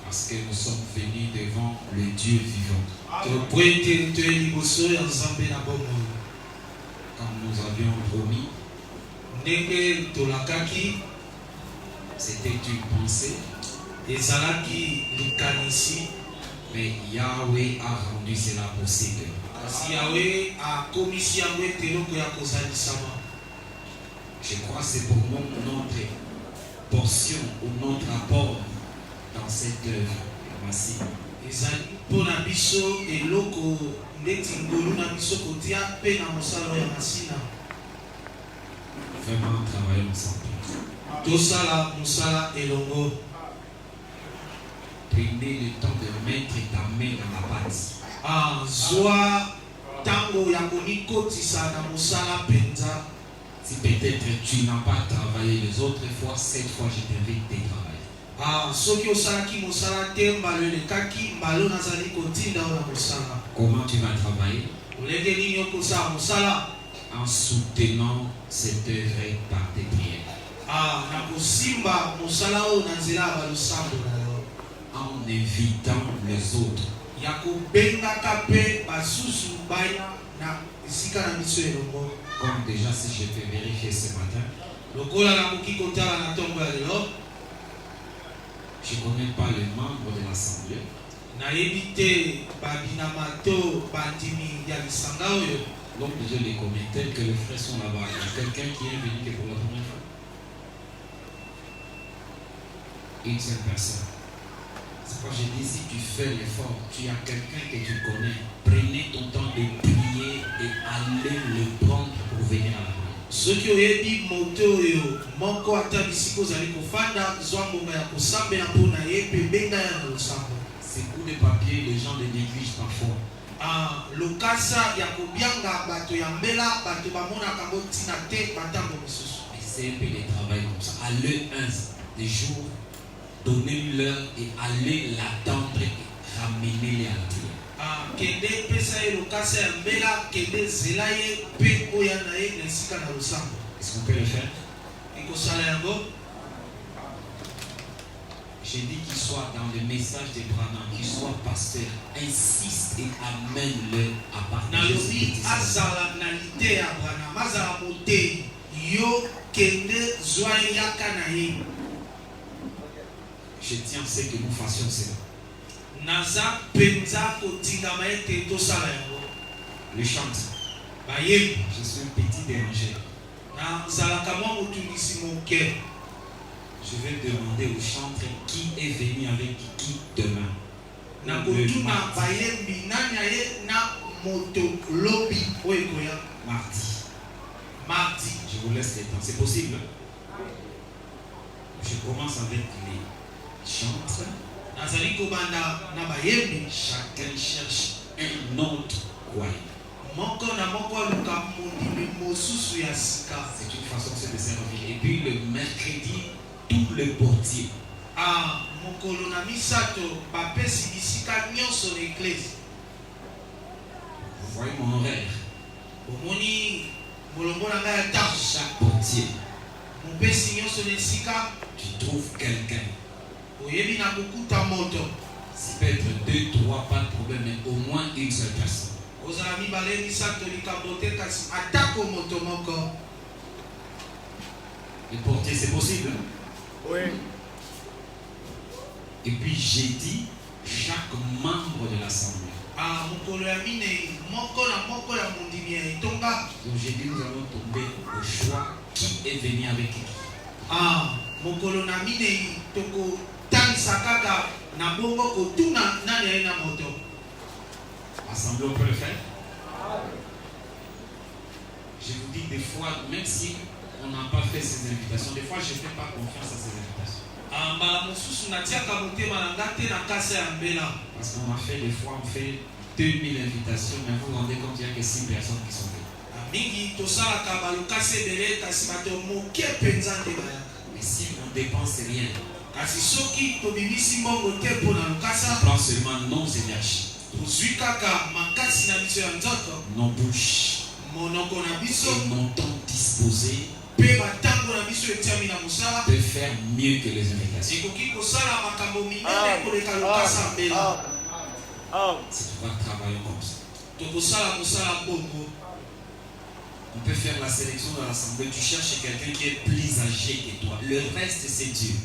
Parce que nous sommes venus devant le Dieu vivant. Comme nous avions promis, c'était une pensée. Mais Yahweh a rendu cela possible. Je crois que c'est pour nous notre portion ou notre apport dans cette œuvre massive. Vraiment travaillons ensemble. Prenez le temps de mettre ta main dans la pâte. Si peut-être tu n'as pas travaillé les autres fois, cette fois je t'invite à travailler. Comment tu vas travailler? En soutenant cette œuvre par tes prières. En invitant les autres. Comme déjà si je peux vérifier ce matin, je ne connais pas les membres de l'Assemblée. Donc je les commentaires que les frères sont là-bas. Il y a quelqu'un qui est venu que pour la première fois. Une seule personne. C'est pourquoi je dis, si tu fais l'effort, tu as quelqu'un que tu connais, prenez ton temps de prier et allez le prendre pour venir à la prière. C'est coup de papier, les gens les négligent parfois. Essayez un peu de travail comme ça. Allez un des jours, donnez-leur et allez l'attendre et ramenez-les à la prière. Est-ce qu'on peut le faire? J'ai dit qu'il soit dans le message de Branham, qu'il soit pasteur, insiste et amène-le à partager ce petit je tiens à ce que nous fassions cela. Le chant. Je suis un petit dérangé. Je vais demander au chanteur qui est venu avec qui demain. Mardi. Je vous laisse le temps. C'est possible? Je commence avec les chanteurs. Chacun cherche un autre choir. C'est une façon de se servir. Et puis le mercredi, tout le portier. Vous voyez mon horaire. Chaque portier. Tu trouves quelqu'un. Si peut être 2, 3, pas de problème, mais au moins une seule personne. Le portier, c'est possible? Oui. Et puis j'ai dit chaque membre de l'Assemblée. Donc j'ai dit nous allons tomber au choix qui est venu avec qui. Assemblée, on peut le faire? Je vous dis des fois, même si on n'a pas fait ces invitations, des fois je ne fais pas confiance à ces invitations. Parce qu'on a fait des fois, on fait 2000 invitations, mais vous vous rendez compte qu'il n'y a que 6 personnes qui sont venues. Mais si on ne dépense rien, on prend seulement nos énergies, nos bouches, et mon temps disposé peut faire mieux que les imitations. C'est pourquoi travaillons comme ça. On peut faire la sélection dans l'assemblée. Tu cherches quelqu'un qui est plus âgé que toi. Le reste, c'est Dieu.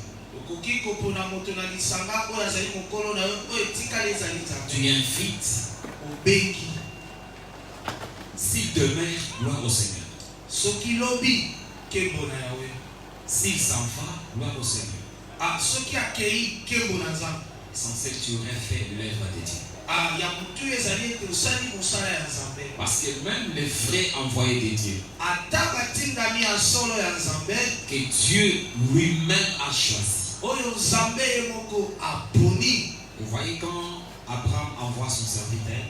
Tu invites. S'il demeure, gloire au Seigneur. S'il s'en va, gloire au Seigneur. Censé que tu aurais fait l'œuvre de Dieu. Parce que même les vrais envoyés de Dieu, que Dieu lui-même a choisi. Vous voyez quand Abraham envoie son serviteur,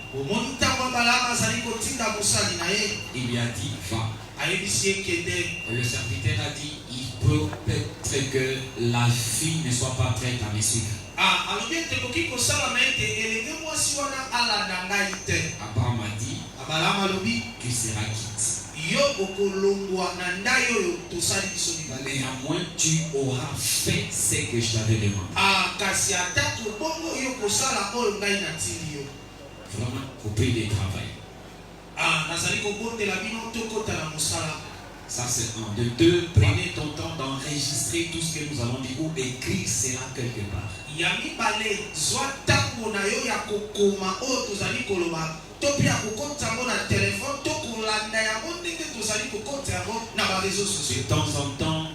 il lui a dit va. Le serviteur a dit il peut être que la fille ne soit pas prête à me suivre. Abraham a dit tu seras quitte. Néanmoins tu auras fait ce que je t'avais demandé. Vraiment couper les travail. Ça c'est un. De deux, prenez ton temps d'enregistrer tout ce que nous allons dire ou écrire cela quelque part. De temps en temps,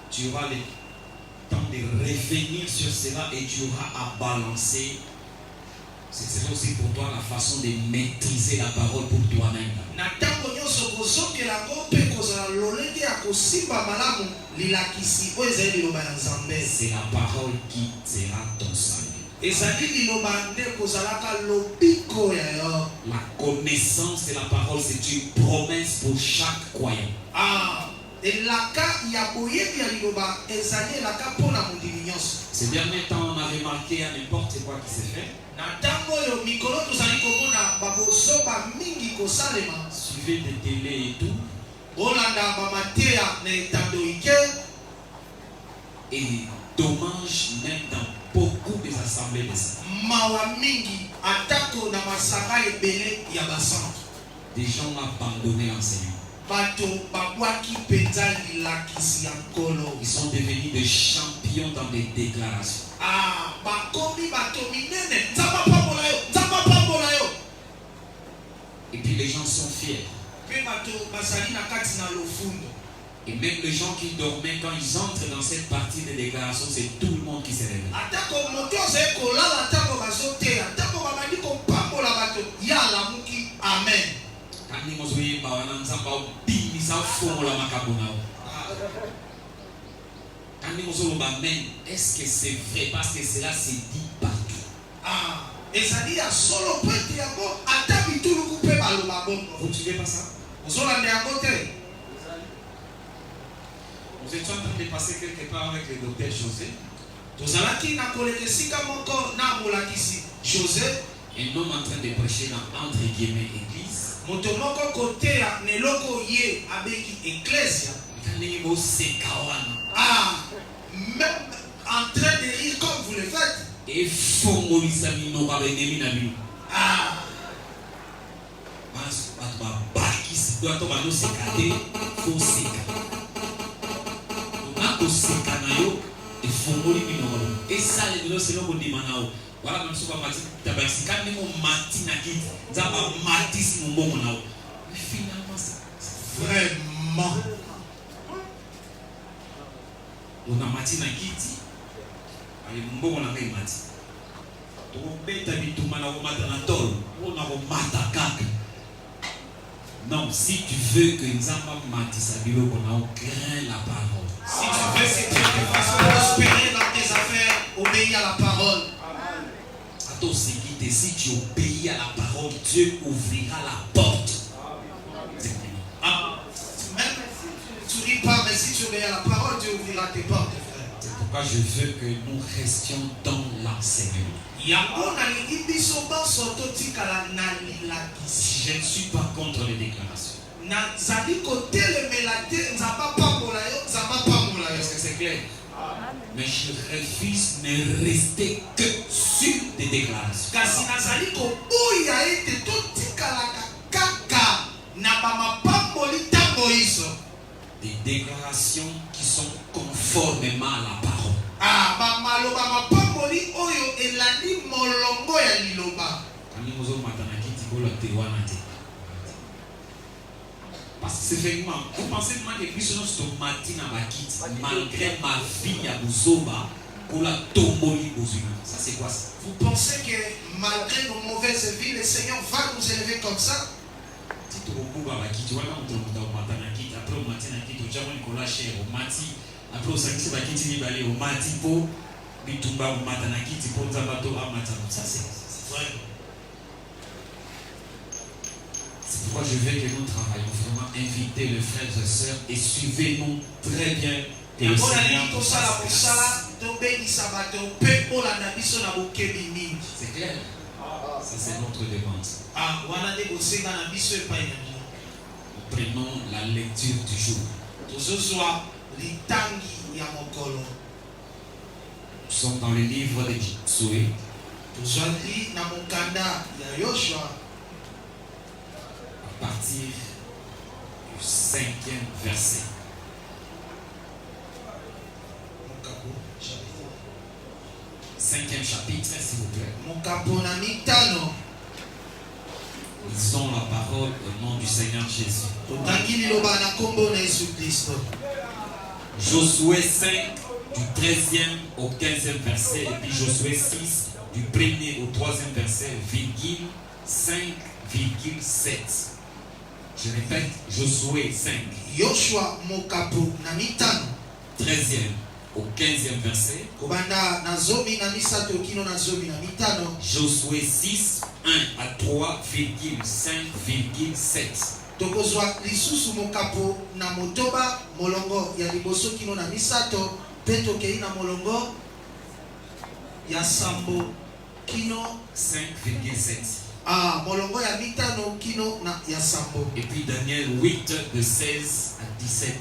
tu auras le temps de revenir sur cela et tu auras à balancer. C'est aussi pour toi la façon de maîtriser la parole pour toi-même. C'est la parole qui sera ton salut. La connaissance de la parole, c'est une promesse pour chaque croyant. Ces derniers temps, on a remarqué à n'importe quoi qui s'est fait. Suivez des télés et tout. Et dommage même dans beaucoup des assemblées de ça. Des gens ont abandonné l'enseignement. Ils sont devenus des champions dans des déclarations. Et puis les gens sont fiers. Et même les gens qui dormaient, quand ils entrent dans cette partie de déclaration, c'est tout le monde qui se réveille. Amen. Est-ce que c'est vrai? Parce que cela se dit partout. Vous ne suivez pas ça? Nous étions en train de passer quelque part avec le docteur José. Un homme en train de prêcher dans entre guillemets église. Même en train de rire comme vous le faites. Et voilà, même si on va dire, finalement, vraiment. On a mati na kiti. Ali mbongo na ngai mati. To beta bituma na mata na tol. On a mata kaka. Non, si tu veux que Nzamba mati sabilo qu'on a craint la parole. Si tu veux que Dieu te fasse prospérer dans tes affaires, obéis à la parole. Si tu obéis à la parole, Dieu ouvrira la porte. Même si tu ne ris pas, mais si tu obéis à la parole, Dieu ouvrira tes portes, frère. C'est pourquoi je veux que nous restions dans l'enseignement. Je ne suis pas contre les déclarations. Est-ce que c'est clair? Mais je refuse de rester que sur des déclarations. Des déclarations qui sont conformément à la parole. Parce que c'est effectivement, vous pensez que les Christiens sont malgré ma vie à Bouzoba pour la tomboli Bouzuna. Ça c'est quoi ça? Vous pensez que malgré nos mauvaises vies, le Seigneur va nous élever comme ça? Après au matin, après au sacrifice, ça c'est vrai. C'est pourquoi je veux que nous travaillions vraiment, inviter les frères et sœurs et suivez-nous très bien. Que le Seigneur nous fasse grâce. C'est clair? Ça c'est notre demande. Nous prenons la lecture du jour. Nous sommes dans le livre de Josué. À partir du 5e verset. Cinquième chapitre, s'il vous plaît. Lisons la parole au nom du Seigneur Jésus. Josué 5, du 13e au 15e verset, et puis Josué 6, du 1er au 3e verset, virgule 5,7. Je répète, Josué 5. 13e au 15e verset. Josué 6, 1 à 3, 5,7. Tokozwa lisusu mokapo na motoba molongo ya liboso kino na misato pe tokei na molongo ya sambo kino 5,7. Molongo ya mitano kino na ya sambo. Et puis Daniel 8 de 16 à 17.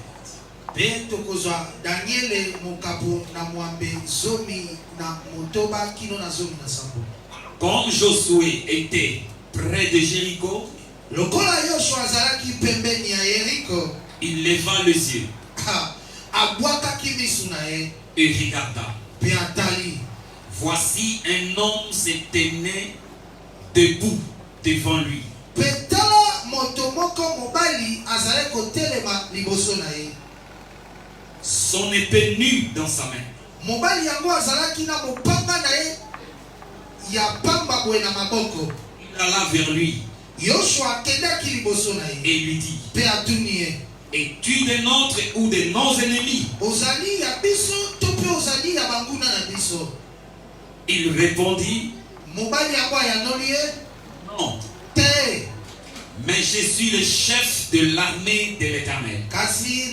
Pe tokozwa Daniel mokapo na mwambe zomi na motoba kino na zomi na sambo. Comme Josué était près de Jéricho, il leva les yeux et regarda. Voici un homme se tenait debout devant lui. Son épée nue dans sa main. Il alla vers lui et lui dit: es-tu des nôtres ou de nos ennemis? Il répondit: non, mais je suis le chef de l'armée de l'Éternel. C'est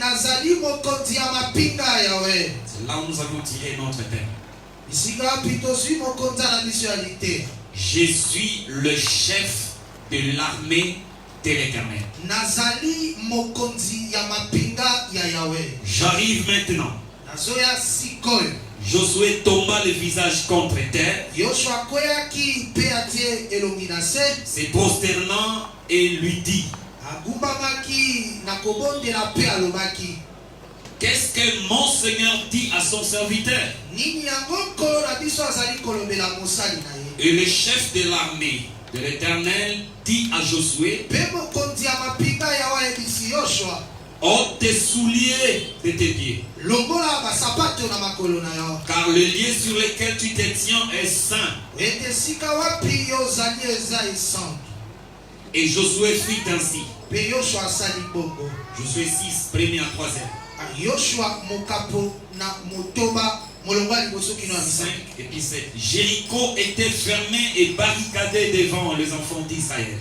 là où nous avons tiré notre thème. Je suis le chef de l'armée de l'Éternel. J'arrive maintenant. Josué tomba le visage contre terre, se prosternant et lui dit: qu'est-ce que mon Seigneur dit à son serviteur? Et le chef de l'armée de l'Éternel dit à Josué: ôte tes souliers de tes pieds, car le lieu sur lequel tu te tiens est saint. Et Josué fit ainsi. Josué 6, 1er à 3e. 5 et puis 7. Jéricho était fermé et barricadé devant les enfants d'Israël.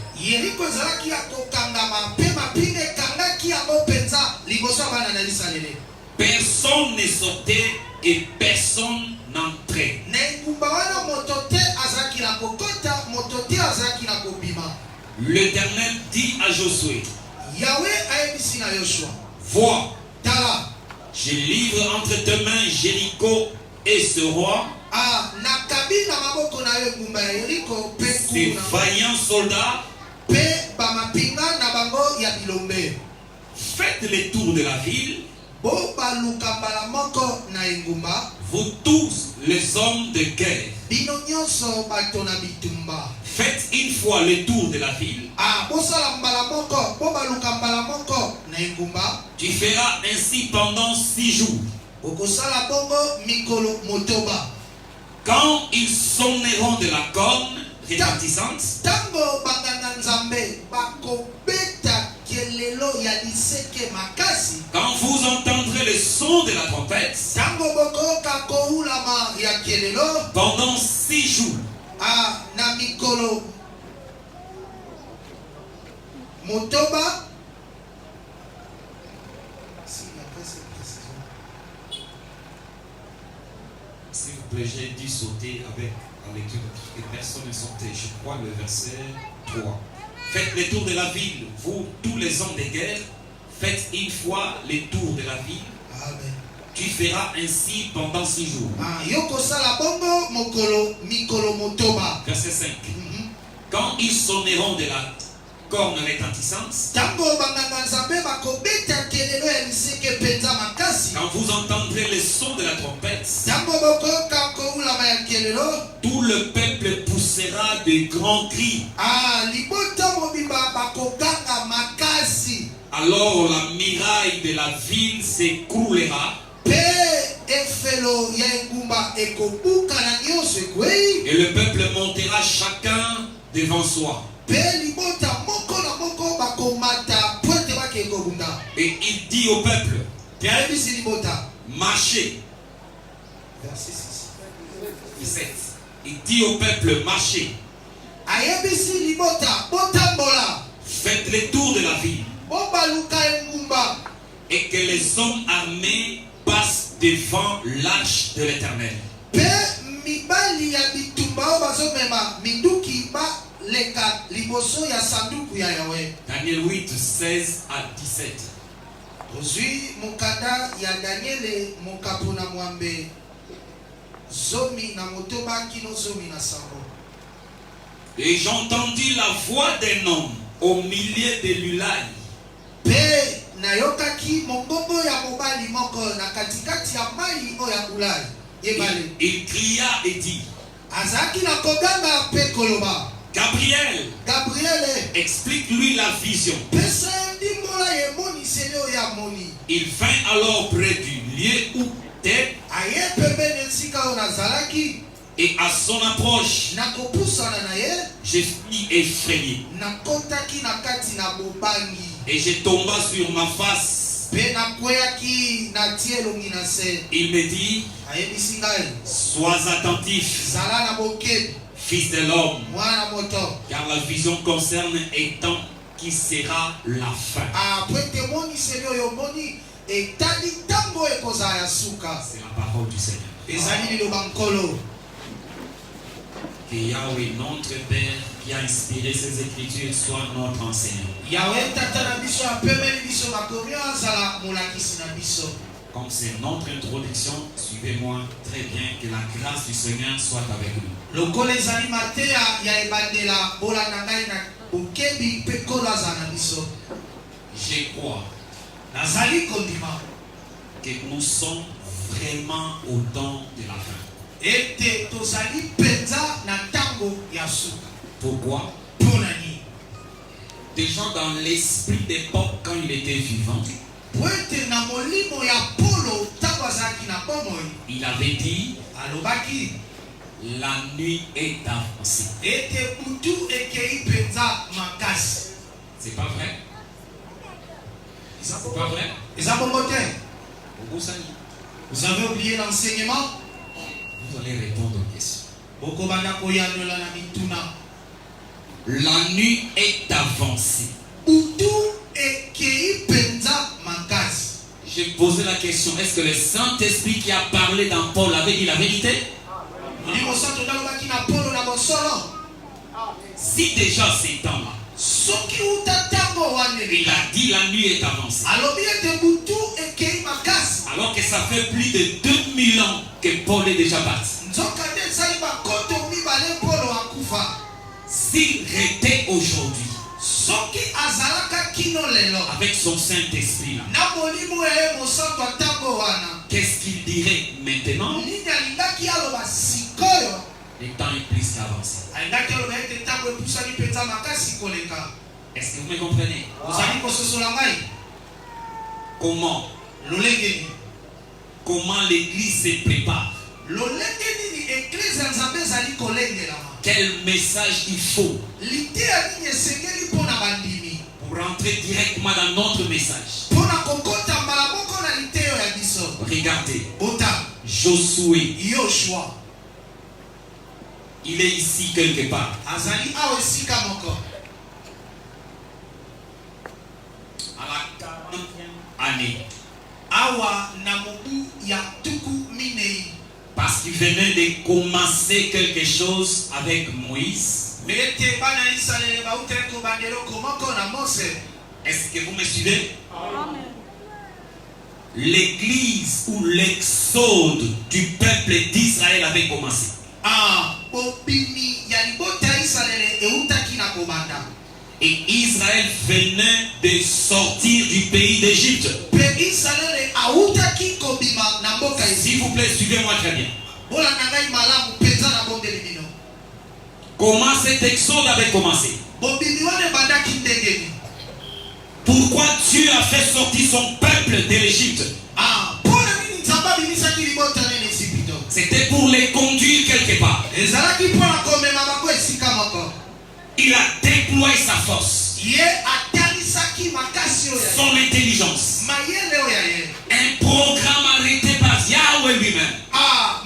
Personne ne sortait et personne n'entrait. L'Éternel dit à Josué: Yahweh ayebisi na Yoshua. Vois, Tala. je livre entre tes mains Jéricho et ce roi, Nakabi na maboko na yo ngumba ya Yeriko pe ces kuna vaillants soldats. pe ba mapinga na bango ya bilombe. Faites le tour de la ville, Bo baluka mbala moko na engumba. vous tous les hommes de guerre. Bino nyonso bato na bitumba. Faites une fois le tour de la ville. Bosala mbala moko, bo baluka mbala moko na engumba. Tu feras ainsi pendant 6 jours. Okosala bongo mikolo motoba. Quand ils sonneront de la corne retentissante, Tango banganga nzambe bakobeta kelelo ya liseke makasi. quand vous entendrez le son de la trompette, Tango bokoka koulama ya kelelo pendant 6 jours, na mikolo motoba. s'il vous plaît, j'ai dû sauter avec la lecture et personne n'est sauté. Je crois le verset 3. Faites le tour de la ville, vous tous les hommes de guerre, faites une fois le tour de la ville. Amen. Tu feras ainsi pendant 6 jours. Yokosala bongo mokolo mikolo motoba. Verset 5. Quand ils sonneront de la corne retentissante, Tango banganga nzambe bakobeta kelelo ya liseke penza makasi. quand vous entendrez le son de la trompette, Tango bokoka koulama ya kelelo, tout le peuple poussera de grands cris. libota mobimba bakoganga makasi. Alors la muraille de la ville s'écroulera Pe efelo ya engumba ekobuka na nyonso ekwei. et le peuple montera chacun devant soi. Pe libota moko na moko bakomata poete bake ekobunda. Et il dit au peuple, Yayebisi libota. marchez. Verset 6. 17. Il dit au peuple, marchez. Ayebisi libota botambola. Faites le tour de la ville Bobaluka engumba. et que les hommes armés passent devant l'arche de l'Éternel. Pe mibali ya bitumba o bazomema minduki ba leka liboso ya sanduku ya Yahweh. Daniel 8, 16 à 17. Ozwi mukanda ya Daniele mokapo na mwambe zomi na motoba kino zomi na sambo. Et j'entendis la voix d'un homme au milieu de l'Ulaï Pe nayokaki mongongo ya mobali moko na katikati ya mai o ya Ulai. Yebale. Il cria et dit, Azaki na koganga pe koloba. Gabriel, Gabriele. explique-lui la vision. Pesa ndimbola ye moni selo ya moni. Il vint alors près du lieu où était Aye pembeni nsika o nazalaki. et à son approche, Na kopusana na ye. je fus effrayé Na kotaki na kati na bobangi. et je tomba sur ma face. Pe na kweyaki na tie longi na se. Il me dit, Ayebisi ngai. sois attentif, Zala na bokebi. fils de l'homme, Mwana moto. car la vision concerne un temps qui sera la fin. Pwete moni selo yo moni. Etali tango ekoza ya suka. C'est la parole du Seigneur. Ezali liloba nkolo. Que Yahweh, notre Père, qui a inspiré ces Écritures, soit notre enseignant. Yahweh tata na biso apemeli biso makomi azala molakisi na biso. Comme c'est notre introduction, suivez-moi très bien, que la grâce du Seigneur soit avec nous. Lokola ezali mateya ya ebandela bolanda ngai na bokebi mpe nkolo azala na biso. Je crois Nazali kondima que nous sommes vraiment au temps de la fin. ete tozali penza na tango ya suka. Pourquoi? Mpona nini? Déjà dans l'esprit d'époque, quand il était vivant, Po ete na molimo ya Polo ntango azalaki na bomoi il avait dit, alobaki la nuit est avancée. ete butu ekei penza makasi. C'est pas vrai? C'est pas vrai? Eza bongo te? Vous Vous avez oublié l'enseignement? allez répondre aux questions. Bokobanda koyandola na mituna. La nuit est avancée. Butu ekei penza makasi. J'ai posé la question, est-ce que le Saint-Esprit qui a parlé dans Paul avait dit la vérité? Molimo santo nalobaki na Polo na bosolo. Si déjà ces temps-là, soki uta tango wane Il a dit la nuit est avancée. alobi ete butu ekei makasi Alors que ça fait plus de 2000 ans que Paul est déjà parti. nzoka nde ezali bakoto mibale polo akufa S'il était aujourd'hui soki azalaka kino lelo avec son Saint-Esprit là, na molimo eye mosantu atango wana qu'est-ce qu'il dirait maintenant? nini alingaki aloba sikoyo Le temps est plus qu'avancé. alingaki aloba ete ntango epusani mpenza makasi koleka Est-ce que vous me comprenez? ozali kososola ngai Comment l'Église se prépare? lolenge nini eglize ya nzambe ezali kolengelama Quel message il faut liteya nini esengeli mpo na bandimi pour rentrer directement dans notre message? mpo na kokota mbala moko na liteyo ya biso Regardez, ota Josué, yoshua il est ici quelque part. azali awa esika moko À la 40e année. awa na mobu ya tuku minei Parce qu'il venait de commencer quelque chose avec Moïse. ete bana israele bauteli kobanda eloko moko na mose Est-ce que vous me suivez? L'église ou l'exode du peuple d'Israël avait commencé. bobimi ya libota ya israele eutaki na kobanda Et Israël venait de sortir du pays d'Égypte. mpe israele autaki kobima na mboka S'il vous plaît, suivez-moi très bien. bolanda ngai malamu mpenza na bondeli bino Comment cet exode avait commencé? bobimi wana ebandaki ndenge nini Pourquoi Dieu a fait sortir son peuple de l'Égypte? mpona nini nzambe abimisaki libota nene esipito C'était pour les conduire quelque part. ezalaki mpona komema bango esika moko Il a déployé sa force, ye atalisaki makasi oyo son intelligence. mayele oyo ya ye Un programme arrêté par Yahweh lui-même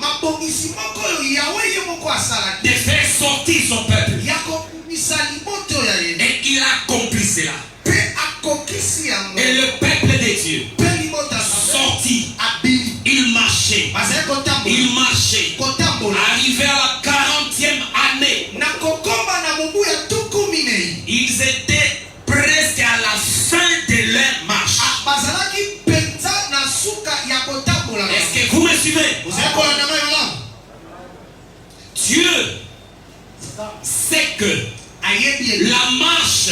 mabongisi moko oyo yawe ye moko asalaki de faire sortir son peuple. ya kobimisa libota oyo ya ye Et il accomplit cela. mpe akokisi yango Et le peuple de Dieu mpe libota sortit. abili Il marchait. bazali kotambola Il marchait. kotambola Arrivé à la 40e année, na kokoma na mobu ya tuku minei ils étaient presque à la fin de leur marche. bazalaki mpenza na suka ya kotambola Est-ce que vous me suivez? ozali kolanda ngai malamu Dieu sait que ayebi ye la marche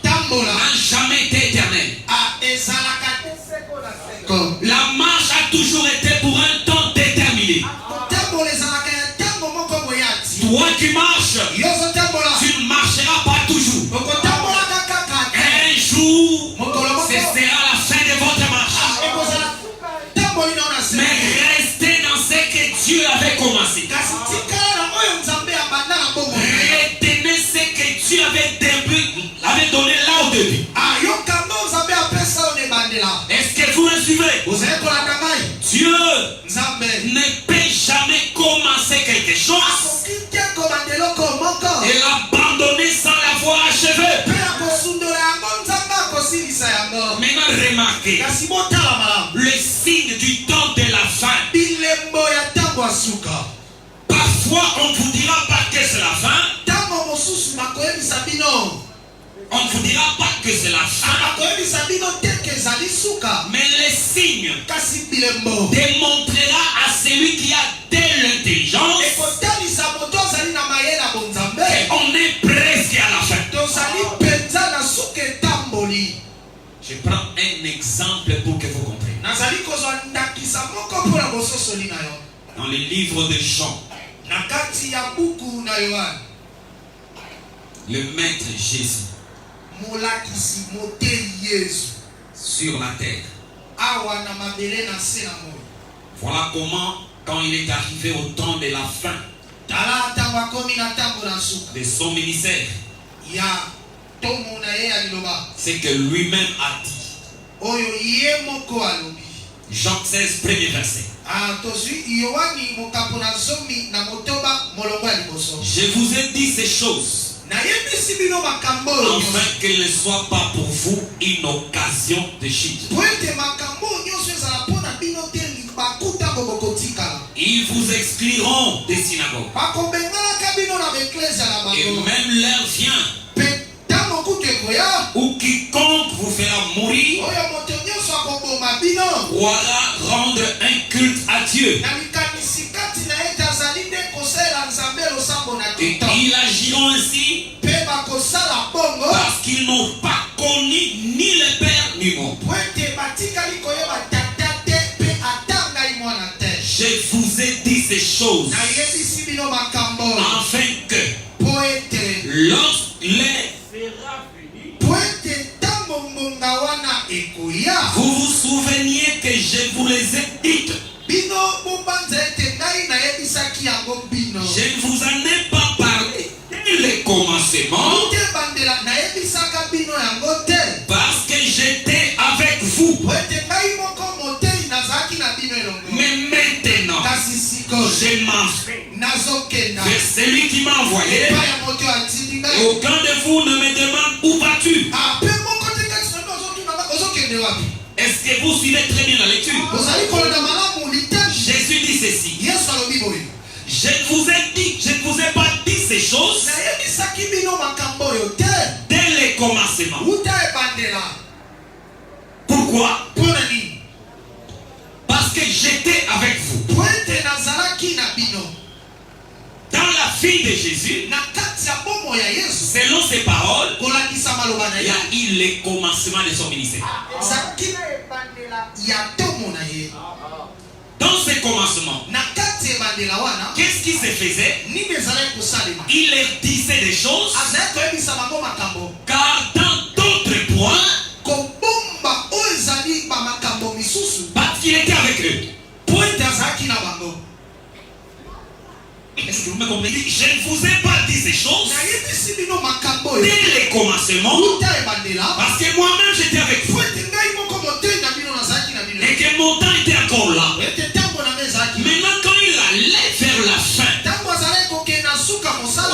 tambola n'a jamais été éternelle. ezalaka te seko na seko La marche a toujours été pour un temps déterminé. kotambola ezalaka ya ntango moko boye ati Toi qui marches, yo ozotambola tu ne marcheras pas toujours. okotambolaka kaka te Un jour, mokolo moko ce sera la fin de votre marche. ekozala tamboli nao na Mais seko restez dans ce que Dieu avait commencé. kasi tikala na oyo nzambe abanda na bongo Retenez ce que Dieu avait donné là au début. yokanga oyo nzambe apesa oyo na ebandela Est-ce que vous me suivez? ozali kolanda ngai Dieu nzambe ne peut jamais commencer quelque chose akoki te kobanda eloko moko et l'abandonner sans l'avoir achevé. mpe akosundola yango nzambe akosilisa yango Maintenant, remarquez kasi botala malamu le signe du temps de la fin. bilembo ya ntango ya suka Parfois, on ne vous dira pas que c'est la fin. ntango mosusu bakoyebisa bino On ne vous dira pas que c'est la fin. bakoyebisa bino te ke ezali suka Mais le signe kasi bilembo démontrera à celui qui a de l'intelligence ekotalisa moto azali na mayele ya bonzambe qu'on est presque à la fin. tozali mpenza na suka etamboli Je prends un exemple pour que vous compreniez. nazali kozwa ndakisa moko mpona bososoli na yo Dans le livre de Jean, na kati ya buku na yohane le maître Jésus molakisi motei yesu sur la terre. awa na mabele na se na moi Voilà comment, quand il est arrivé au temps de la fin tala ntango akomi na ntango na suka de son ministère, ya ntongo na ye ya liloba c'est que lui-même a dit. oyo ye moko alobi Jean 16, premier verset. tozwi yohani mokambo na zomi na motoba molongo ya liboso Je vous ai dit ces choses nayebisi bino makambo oyo afin qu'elle ne soit pas pour vous une occasion de chute. po ete makambo oyo nyonso ezala mpo na bino te libaku ntango bokotikala Ils vous excluront des synagogues. bakobenganaka bino na baeklezia na Et bango même l'heure vient mpe ntango kutu croira rendre un culte à Dieu. Et ils agiront ainsi parce qu'ils n'ont pas connu ni le Père ni mon Père. Je vous ai dit ces choses afin que lorsqu'il sera fini, vous vous souveniez que je vous les ai dites. Je ne vous en ai pas parlé dès le commencement parce que j'étais avec vous. Mais maintenant, je m'en vais vers celui qui m'a envoyé. Aucun de vous ne me demande où vas-tu. Est-ce que vous suivez très bien la lecture? Jésus dit ceci. Je ne vous ai dit, je ne vous ai pas dit ces choses dès le commencement. Pourquoi? Parce que j'étais avec vous. Dans la vie de Jésus, selon ses paroles, il y a eu le commencement de son ministère. Dans ce commencement, qu'est-ce qui se faisait? Il leur disait des choses, car dans d'autres points, parce qu'il était avec eux. Est-ce que vous me comprenez? Je ne vous ai pas dit ces choses dès le commencement, parce que moi-même j'étais avec vous et que mon temps était encore là. Maintenant, quand il allait vers la fin,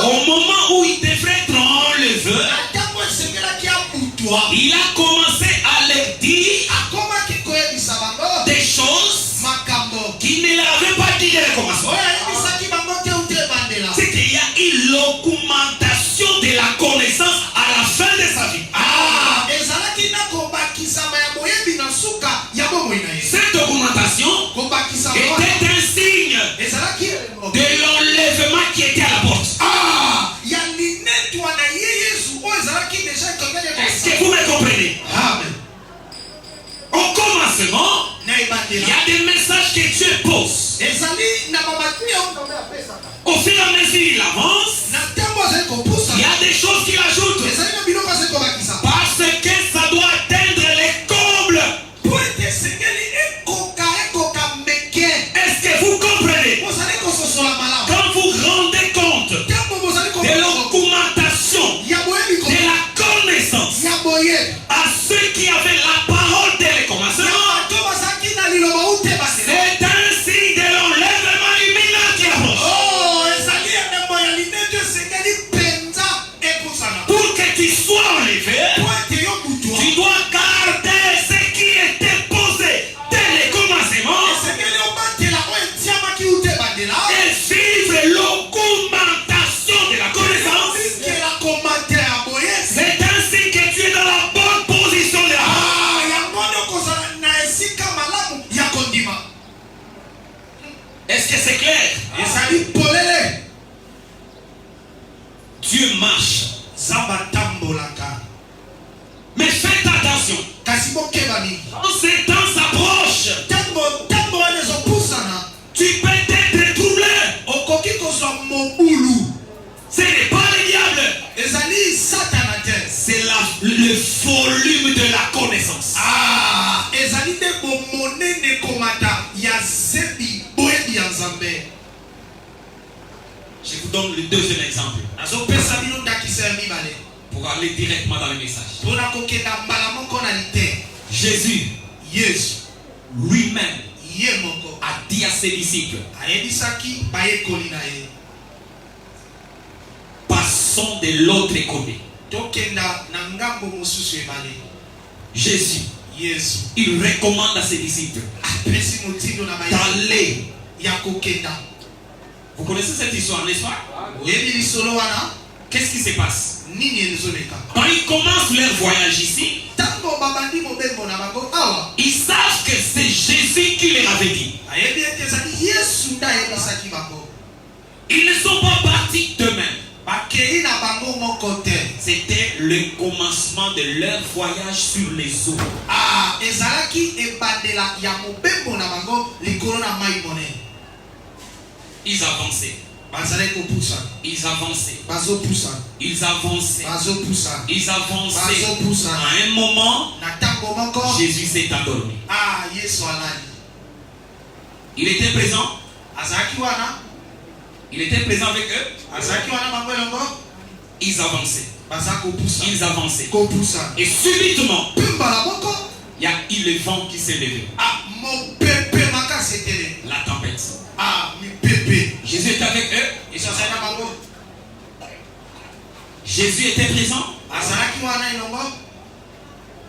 au moment où il devrait être enlevé, il a commencé à leur dire des choses qu'il ne leur avait pas dit dès le commencement. C'est qu'il y a une augmentation de la connaissance à la fin de sa vie. Cette augmentation était un signe de l'enlèvement qui était à la porte. Est-ce que vous me comprenez? Amen. Au commencement, il y a des messages que Dieu pose. Au fur et à mesure il avance, il y a des choses qu'il ajoute. Parce que ça doit atteindre les combles. Est-ce que vous comprenez? Quand vous rendez compte de l'augmentation de la connaissance à ceux qui avaient la parole dès le commencement, c'est un signe de l'enlèvement imminent qui approche. Pour que tu sois enlevé, tu dois garder ce qui était posé dès le commencement et vivre l'augmentation de la connaissance. C'est ainsi que tu es dans la bonne position de la vie. Est-ce que c'est clair? Dieu marche. Mais faites attention. Quand ces temps s'approchent, tu peux être troublé. Ce n'est pas le diable. C'est le volume de la connaissance. Je vous donne le deuxième exemple pour aller directement dans le message. Jésus lui-même a dit à ses disciples, passons de l'autre côté. Jésus, il recommande à ses disciples d'aller. Vous connaissez cette histoire, n'est-ce pas? Qu'est-ce qui se passe? Quand ils commencent leur voyage ici, ils savent que Jésus qui leur avait dit. Ils ne sont pas partis d'eux-mêmes. C'était le commencement de leur voyage sur les eaux. Ils avançaient. Ils avançaient. Ils avançaient. Ils avançaient. À un moment, Jésus s'est endormi. Il était présent. Il était présent avec eux. Ils avançaient. Ils avançaient. Et subitement, il y a eu le vent qui s'est levé. La tempête. Jésus était avec eux. Jésus était présent.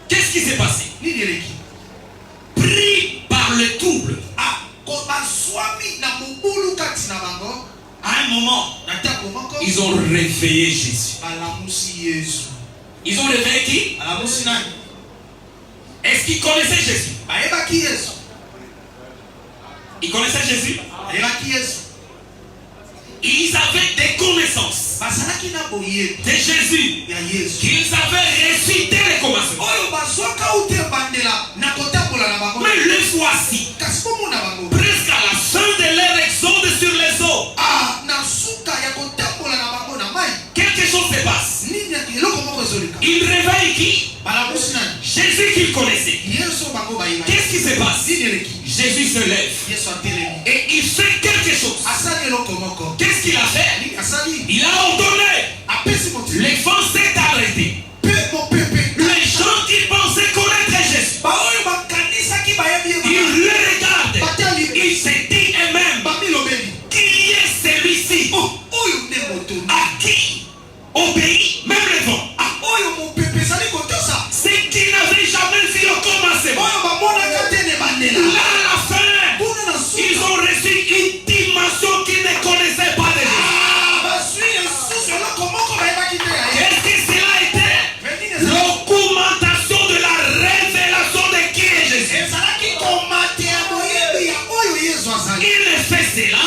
Qu'est-ce qui s'est passé? Pris par le trouble. À un moment, ils ont réveillé Jésus. Ils ont réveillé qui? Est-ce qu'ils connaissaient Jésus? Ils connaissaient Jésus? Ils avaient des connaissances de Jésus qu'ils avaient récité les commencements. Mais le voici, presque à la fin de leur exode sur les eaux, quelque chose se passe. Il réveille qui? Jésus qu'il connaissait. Qu'est-ce qui se passe? Jésus se lève et il fait quelque chose. Qu'est-ce qu'il a fait? Il a ordonné. Les vents s'est arrêté. Les gens qui pensaient connaître Jésus, ils le regardent. Ils se disent eux-mêmes, qui est celui-ci à qui obéit même le vent? C'est qu'ils n'avaient jamais vu au commencement. Là, à la fin, ils ont reçu une dimension qu'ils ne connaissaient pas de Jésus. Qu'est-ce que cela était? L'augmentation de la révélation de qui est Jésus. Il ne fait cela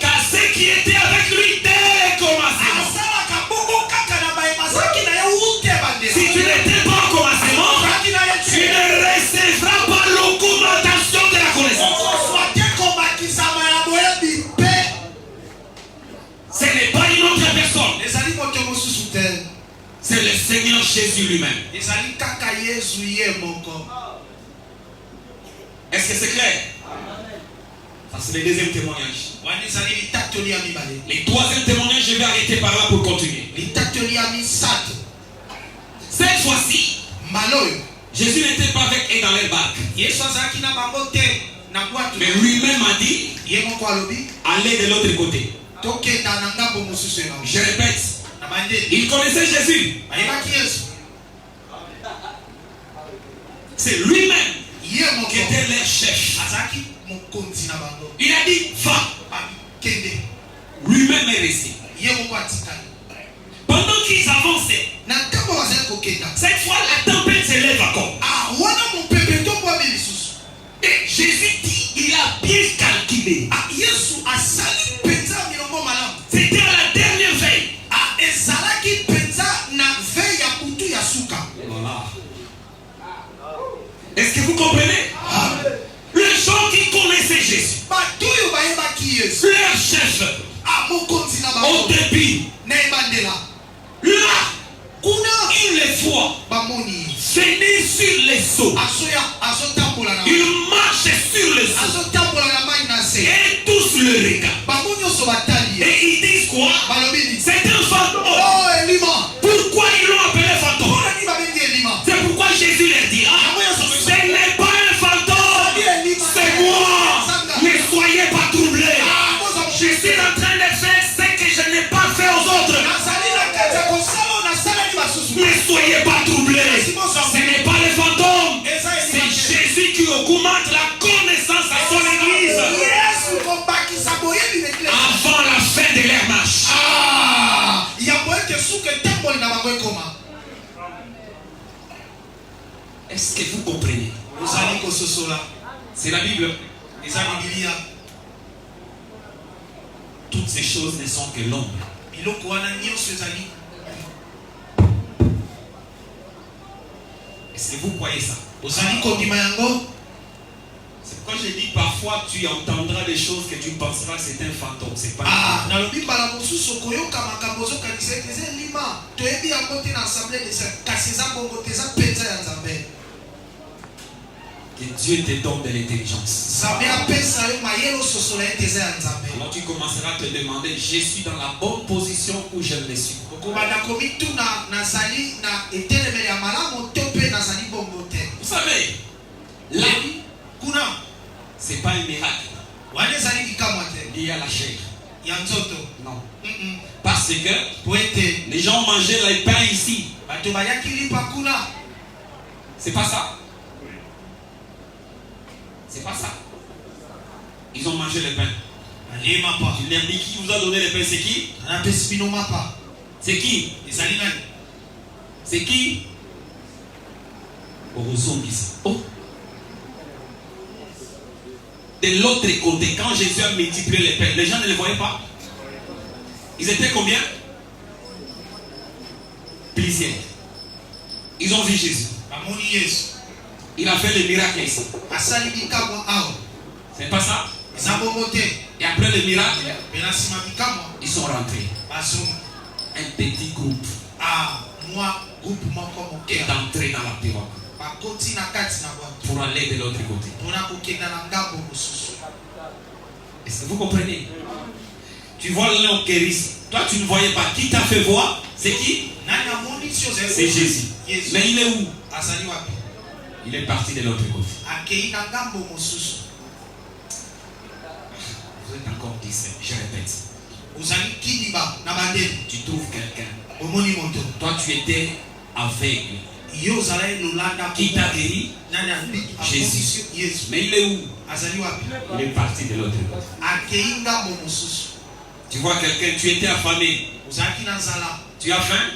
qu'à ceux qui étaient avec lui dès le commencement. Si tu n'étais pas au commencement, tu ne recevras pas l'augmentation de la connaissance. Ce n'est pas une autre personne. C'est le Seigneur Jésus lui-même. Est-ce que c'est clair? Ça, c'est le deuxième témoignage. Le troisième témoignage, je vais arrêter par là pour continuer. Cette fois-ci, Jésus n'était pas avec eux dans leur barque. Mais lui-même a dit, allez de l'autre côté. Je répète, il connaissait Jésus. C'est lui-même qui était leur chef. Il a dit, va. Lui-même est resté. Pendant qu'ils avançaient, cette fois la tempête s'élève encore. Et Jésus dit, il a bien calculé. C'était à la dernière veille. Voilà. Est-ce que vous comprenez? Les gens qui connaissaient Jésus, leur chef, au début, là, il les voit venir sur les eaux. Il marche sur les eaux. Et tous le regardent. Et ils disent quoi? C'est un fantôme. Pourquoi ils l'ont appelé fantôme? C'est pourquoi Jésus leur dit, ce n'est pas un fantôme, c'est moi. Ne soyez pas troublés. Je suis en train de faire ce que je n'ai pas fait aux autres. Ne soyez pas troublés. Ce n'est pas le fantôme. C'est Jésus qui augmente la connaissance à son église avant la fin de leur marche. Est-ce que vous comprenez? C'est la Bible. eza Biblia. Toutes ces choses ne sont que l'ombre. Biloko wana nyonso ezali. Est-ce que vous croyez ça? Ozali kondima yango. C'est pourquoi je dis parfois tu entendras des choses que tu penseras que c'est un fantôme. C'est pas Ah, na lobi bala mosusu koyoka makambo zo kanisa ete lima. Toyebi yango te na assemblée de ça. Kasi eza bongo te eza penza ya Nzambe. Que Dieu te donne de l'intelligence. Nzambe apesa yo mayelo sosola ete eza ya Nzambe. Alors tu commenceras à te demander, je suis dans la bonne position ou je ne le suis pas. Okobanda komituna nazali na etelemeli ya malamu to pe nazali bongo te. Vous savez, la vie, c'est pas un miracle Wane ezali likamwa te. lié à la chair. Ya nzoto. Non. Parce que Po ete les gens mangeaient les pains ici. bato bayaki lipa kuna. C'est pas ça. C'est pas ça. Ils ont mangé les pains. Alima pa. Tu leur dis qui vous a donné les pains, c'est qui? Anapesi bino mapa. C'est qui? Ezali nani? C'est qui? Oh. De l'autre côté, quand Jésus a multiplié les pains, les gens ne les voyaient pas. Ils étaient combien? Plusieurs. Ils ont vu Jésus. Bamoni Yesu. Il a fait le miracle ici. Asali bikamwa awa. C'est pas ça? Eza bongo te. Et après le miracle, Mais na sima bikamwa ils sont rentrés. bazonga. Un petit groupe Ah, moi groupe moko est moke. entré dans la pirogue Bakoti na kati na bato. pour aller de l'autre côté. Pona kokenda na ngambo mosusu. Est-ce que vous comprenez? Tu vois l'homme qui est ici. Toi, tu ne voyais pas. Qui t'a fait voir? C'est qui? Nani amoni sio zero? C'est Jésus. Yesu. Mais il est où? Azali wapi? Il est parti de l'autre côté. Akei na ngambo mosusu. Vous êtes encore 17. Je répète. Ozali kidiba na bandeli. Tu trouves quelqu'un. Omoni moto. Toi, tu étais aveugle. Yo ozali lolanda Qui t'a guéri? nani ambi? Jésus. Yesu. Mais il est où? Azali wapi? Il est parti de l'autre côté. Akei ngambo mosusu. Tu vois quelqu'un, tu étais affamé. Ozalaki na nzala. Tu as faim?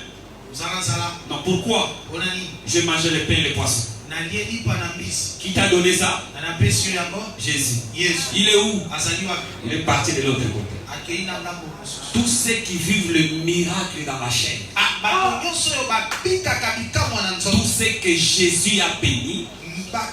Ozala nzala. Non, pourquoi? Pona nini? Je mangeais le pain et les poissons. Nalie lipa na mbisi. Qui t'a donné ça? Anapesi yo yango? Jésus. Yesu. Il est où? Azali wapi? Il est parti de l'autre côté. Akei na ngambo mosusu. Tous ceux qui vivent le miracle dans la chair, Ah, bato nyonso oyo babikaka bikamwa na tous nzoto. ceux que Jésus a bénis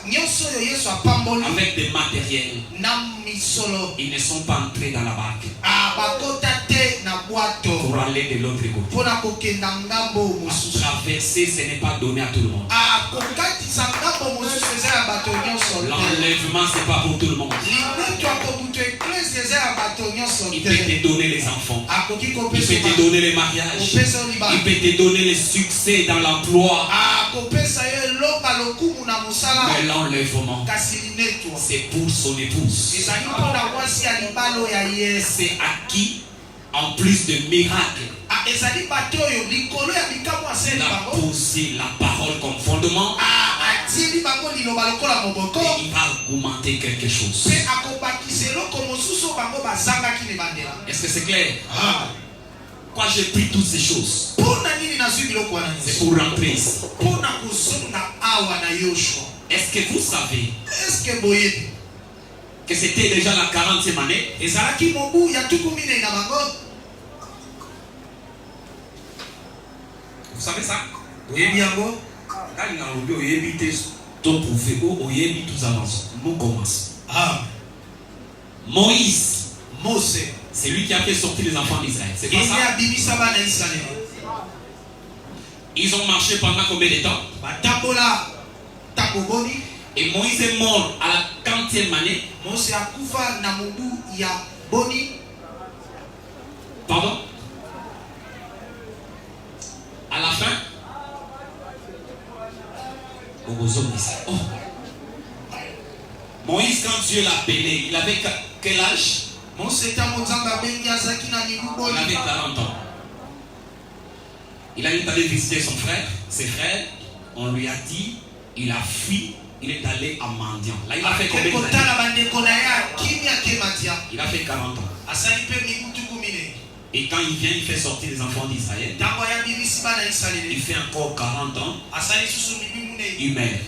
Nyonso oyo Yesu apamboli avec des matériels, na misolo. ils ne sont pas entrés dans la barque Ah, bakota te na bwato. pour aller de l'autre côté. Pona kokenda ngambo mosusu. Traverser, ce n'est pas donné à tout le monde. Ah, kokatisa ngambo mosusu eza ya bato nyonso te. L'enlèvement, ce n'est pas pour tout le monde. Lineto akobutu eklesi eza ya bato nyonso Il peut te. te donner les enfants. Akoki Il kopesa peut te donner les mariages. kopesa yo liba. Il peut te donner le succès dans l'emploi. Ah, kopesa yo elonga lokumu na mosala. Mais l'enlèvement, Kasi lineto c'est pour son épouse. ezali mpona mwasi ya libalo ya Yesu. C'est à qui, en plus de miracles, Ah, ezali bato oyo likolo ya bikamwa asali il a bango. posé la parole comme fondement. Ah, atieli bango liloba lokola moboko. Et il va augmenter quelque chose. Mpe akobakisa eloko mosusu oyo bango bazangaki na bandela. Est-ce que c'est clair? Ah, Quand j'ai pris toutes ces choses, mpona nini nazwi biloko wana c'est nyonso? pour rentrer ici. Mpona kozonga awa na Yoshua. Est-ce que vous savez Est-ce que boyebi que c'était déjà la 40e année? ezalaki mobu ya tuku minei na bango? Vous savez ça? Boyebi yango? Nous commençons. Ah, Moïse, Mose c'est lui qui a fait sortir les enfants d'Israël. C'est pas ene ça? abimisa bana Israeli. Ils ont marché pendant combien de temps? Batambola ntango boni. Et Moïse est mort à la 40e année. Mose akufa na mobu ya boni. Pardon? À la fin? Oh. Moïse, quand Dieu l'a appelé, il avait quel âge? Mose ntango nzambe abengi azalaki na mibu Il boni. avait 40 ans. Il est allé visiter son frère, ses frères. On lui a dit, il a fui, il est allé à mendiant. Là, il a fait combien d'années? kotala bandeko na ye akimi akematia. Il a fait 40 ans. Asali mpe mibu tuku minei. Et quand il vient, il fait sortir les enfants d'Israël. Ntango ayambimisi bana Il Israeli. fait encore 40 ans. Asali susu mibu minei. Il meurt.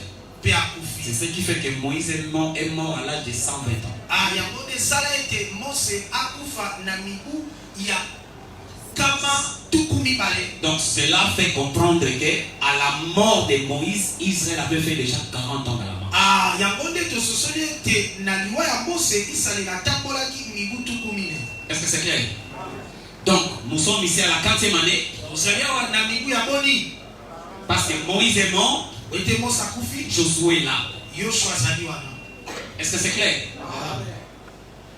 Mpe akufi. C'est ce qui fait que Moïse est mort à l'âge de 120 ans. Ah, yango de sala ete Mose akufa na mibu ya kama tukumi bale. Donc cela fait comprendre que à la mort de Moïse, Israël avait fait déjà 40 ans dans la mort. Ah, yango de to sosoli ete na liwa ya Mose isali na tambolaki mibu tukumi ne. Est-ce que c'est clair? Donc nous sommes ici à la 40e année. Osalia na mibu ya boni. Parce que Moïse est mort, Ete Mose akufi, Josué est là. Yoshua azali wana. Est-ce que c'est clair? Ah.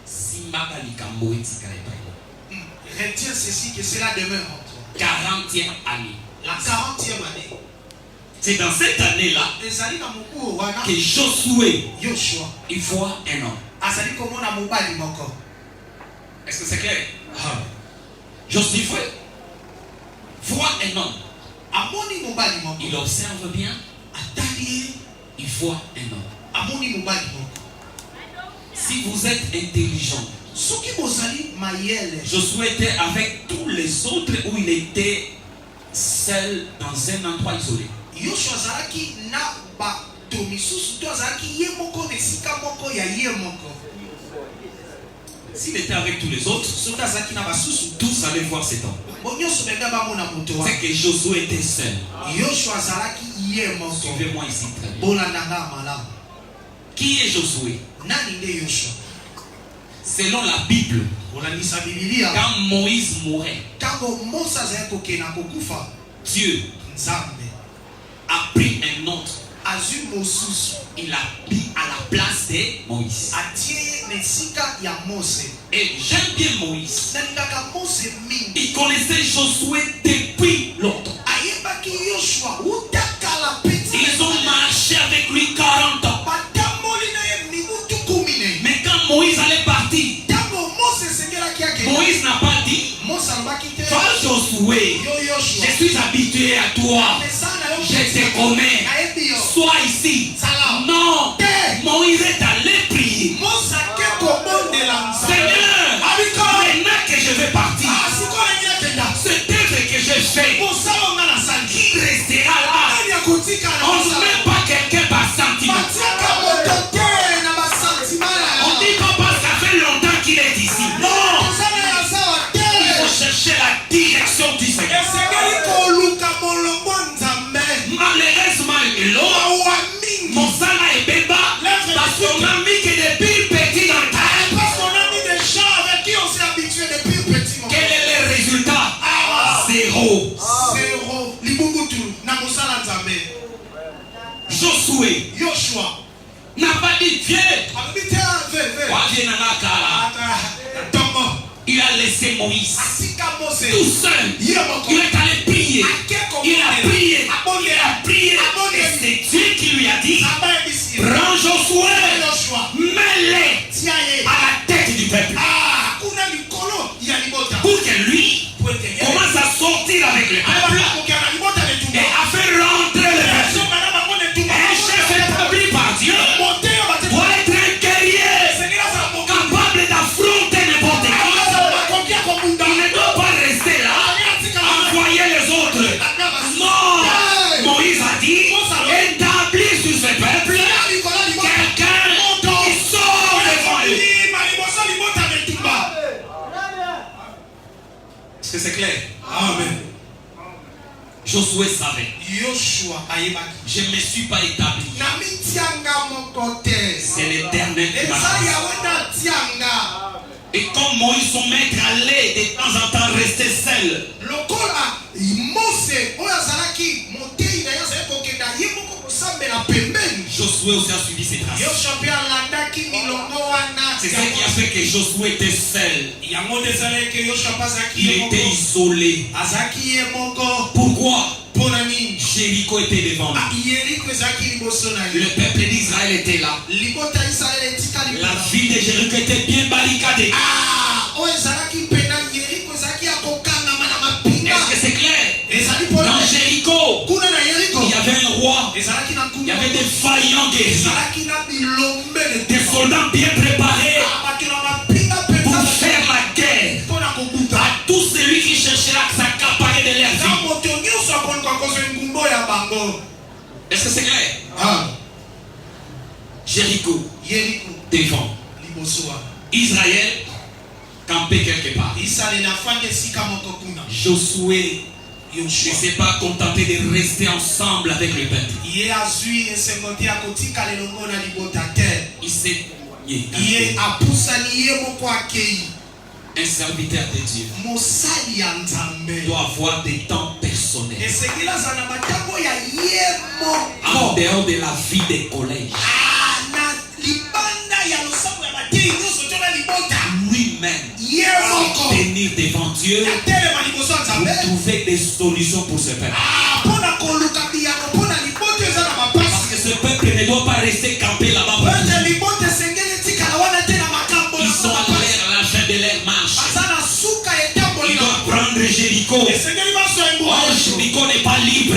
Si Makalika Moïse Retiens ceci que cela demeure en toi. 40e année. La 40e année. C'est dans cette année-là Ezali na mukuru wana que Josué Yoshua il voit un homme. azali komona mobali moko. Est-ce que c'est clair? Josué voit un homme. Amoni mobali moko. Il observe bien. Atali Il voit un homme. amoni mobali moko. Si vous êtes intelligent, Soki bozali mayele. Josué était avec tous les autres où il était seul dans un endroit isolé. Yoshua azalaki na bato misusu to azalaki ye moko na esika moko ya ye moko. S'il était avec tous les autres, Soki azalaki na basusu tous allaient voir cet homme. bonyoso benda bamona moto wana. C'est que Josué était seul. Yoshua azalaki ye moko. Suivez-moi ici très bien. Bolandanga malamu. Qui est Josué? Nani nde Yoshua? Selon la Bible, Olandisa Biblia. quand Moïse mourait, Tango Mose azali kokena kokufa, Dieu Nzambe a pris un autre. azwi mosusu Il l'a mis à la place de Moïse. atie ye na esika ya Mose. Et j'aime bien Moïse. Nalingaka Mose mingi. Il connaissait Josué depuis longtemps. Ayebaki Yoshua utakala peti. Ils ont marché avec lui 40 ans. Batamboli na ye minutu kumine. Mais quand Moïse allait partir, Tango Mose sengelaki yake. Moïse n'a pas dit, Mose alobaki te. toi Josué, Yo Yoshua. je suis habitué à toi. Je te connais. Nayebi yo. Sois ici. Salam. Non. Te. Moïse est allé prier. Mose ake kobondela Nzambe. Seigneur, maintenant que je vais partir, Ah, sikola nyakenda. cette œuvre que j'ai fait, Mosala nga na sali. qui restera là? Nani akotika na On ne mosala? met pas quelqu'un par sentiment. Batiaka moto te na basantima na On yo. dit pas parce que ça fait longtemps qu'il est ici. Non. Ozala ya sawa te. Il faut chercher la direction du Seigneur. Esengeli koluka molongo Nzambe. Malheureusement, Mawa mingi. Monsala et Beba, parce qu'on a mis que depuis petit dans ta vie. Parce qu'on a mis des gens avec qui on s'est habitué depuis petit moment. Quel est le résultat? Ah. Zéro. Zéro. Libungutu na mosala Nzambe. Josué Yoshua. n'a pas dit viens. Alobi te ve. Wa viens na nakala. Tongo. Il a laissé Moïse Asika Mose. tout seul. Ye moko. Il est allé prier. Il a prié. Abonde. Il a prié. Et c'est Dieu qui lui a dit Nzambe ebisi. prends Josué, Yoshua. mets-le Tia ye. à la tête du peuple Ah, kuna likolo ya libota. pour que lui commence à sortir avec le peuple et à faire rentrer le peuple. Un chef établi par Dieu doit être un guerrier capable d'affronter n'importe quoi. Il ne doit pas rester là, envoyer les autres. Non, Moïse a dit établis sur ce peuple quelqu'un qui sort devant eux. Est-ce que c'est clair? Amen. Josué savait. Yoshua ayebaki. Je ne me suis pas établi. Na mitianga moko te. C'est l'Éternel qui m'a Eza fait. yawe na tianga. Et comme Moïse, son maître, allait de temps en temps rester seul. Lokola Mose oyo azalaki motei na ye azali kokenda ye moko kosambela pembeni. Josué aussi a suivi ses traces. Yoshua mpe alandaki milongo wana. C'est ce qui a fait que Josué était seul. Yango nde ezalaki Yoshua mpe azalaki Il ye moko. était isolé. Azalaki ye moko. Pourquoi? Mpona nini? Jéricho était devant lui. Yeriko ezalaki liboso na Le ye. peuple d'Israël était là. Libota ya Israele etikali La kuna. ville de Jéricho était bien barricadée. Ah, oyo ezalaki pena Yeriko ezalaki ya kokangama na mapinga. Est-ce que c'est clair? Ezali mpona Dans Jéricho, kuna na Yeriko. il y avait un roi. Ezalaki na Il y nkuma. avait des vaillants guerriers. Ezalaki na bilombele. Des soldats bien préparés Bato na mapinga pour penza faire la guerre mpona kobuta. à tout celui qui cherchera à s'accaparer de leur Na vie. moto nyonso akolinga kozwa ngumbo ya bango. Est-ce que c'est clair? Ah. Jéricho Yeriko devant. liboso wana. Israël campé quelque part. Israeli nafandi esika moko kuna. Josué ne Yoshua s'est pas contenté de rester ensemble avec le peuple. ye azwi esengo te akotikala elongo na libota te. Il s'est Ye éloigné. apusani ye moko akei. Un serviteur de Dieu Mosali ya Nzambe doit avoir des temps personnels esengeli aza na matango ya ye en moko dehors de la vie des collèges. na libanda ya losambo ya matei nyonso to na libota Lui-même ye moko tenir devant Dieu atelema liboso ya Nzambe pour trouver des solutions pour ce peuple. mpona koluka biyako mpona libota eza na Parce mapasi que ce peuple ne doit pas rester campé là-bas pour ete toujours. libota esengeli etikala wana te na makambo Ils sont à la fin de leur marche. aza na suka etamboli Ils na doivent prendre Jéricho. esengeli baso enguma Oh, Jéricho n'est pas libre.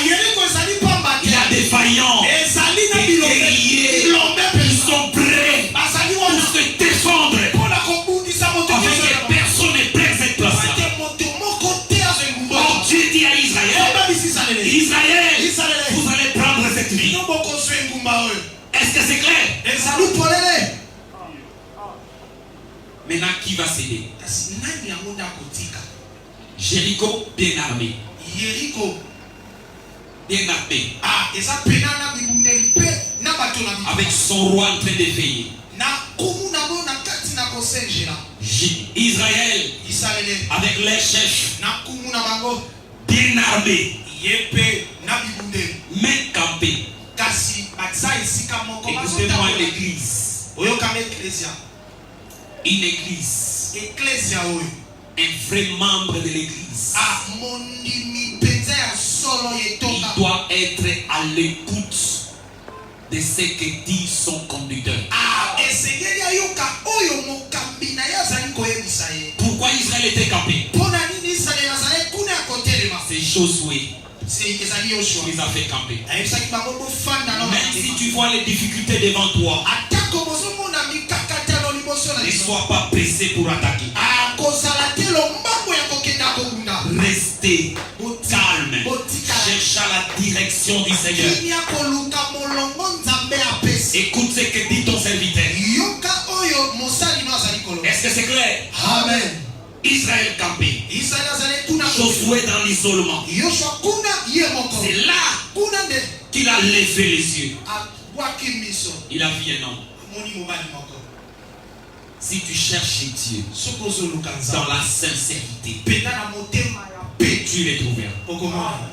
yeriko ezali pamba Il y a te des faillants, ezali na des bilombe guerriers. bilombe Ils mpenza sont prêts bazali pour wana se défendre mpona kobundisa moto afin nyonso que ya personne ne prenne cette place-là. ete moto moko te azwa engumba Oh, Dieu dit à Israël, obebisi Israël, Israele vous allez prendre cette vie. bino bokozwa engumba oyo Est-ce que c'est clair? ezali polele Maintenant, qui va céder? kasi nani yango nde akotika Jéricho, bien armé. yeriko Bien armé. eza pena na bibundeli mpe na bato na bitu Avec son roi en train de veiller. na kumu nango na kati na kosengela Israël, Israele avec les chefs, na kumu na bango bien armés, ye mpe na bibundeli main campée. kasi baza esika moko Écoutez-moi bazotambola l'église. oyokanga eklesia Une église. eklesia oyo Un vrai membre de l'église. mondimi mpenza ya solo Il yetoka doit être à l'écoute de ce que dit son conducteur. esengeli ayoka oyo mokambi na ye azali koyebisa ye Pourquoi Israël était campé? mpona nini israele azali kuna ya kotelema C'est Josué ezali yoshua qui les a fait camper. ayebisaki bango bofanda na Même si tu vois les difficultés devant toi, atako bozomona mikakatano liboso na ne biso sois pas pressé pour attaquer. kozala te lombango ya kokenda kobunda Restez calme. botikala Cherche à la direction du Seigneur. kinia koluka molongo nzambe apesi Écoute ce que dit ton serviteur. yoka oyo mosali no azali koloba Est-ce que c'est clair? amen Israël campé. israele azali kuna Josué dans l'isolement. yoshua kuna ye moko C'est là kuna nde qu'il a levé les yeux. abwaki miso Il a vu un homme. amoni mobali moko Si tu cherches Dieu soki ozoluka dans nzambe la sincérité, penda na motema ya pe tu les trouveras. okomona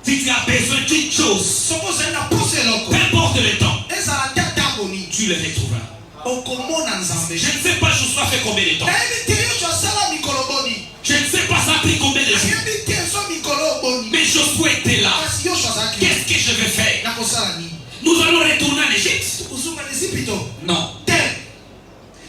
Si tu as besoin d'une chose, soki ozali na poso eloko peu importe le temps, ezala te ntango nini tu le retrouveras. okomona nzambe Je ne sais pas Josué fait combien de temps. nayebi te yoshua asala mikolo boni Je ne sais pas ça a pris combien de jours. nayebi te so mikolo oboni Mais Josué était là. kasi yoshua azalaki Qu'est-ce que je vais faire? nakosala nini Nous allons retourner en Égypte? kozonga na ezipito Non. te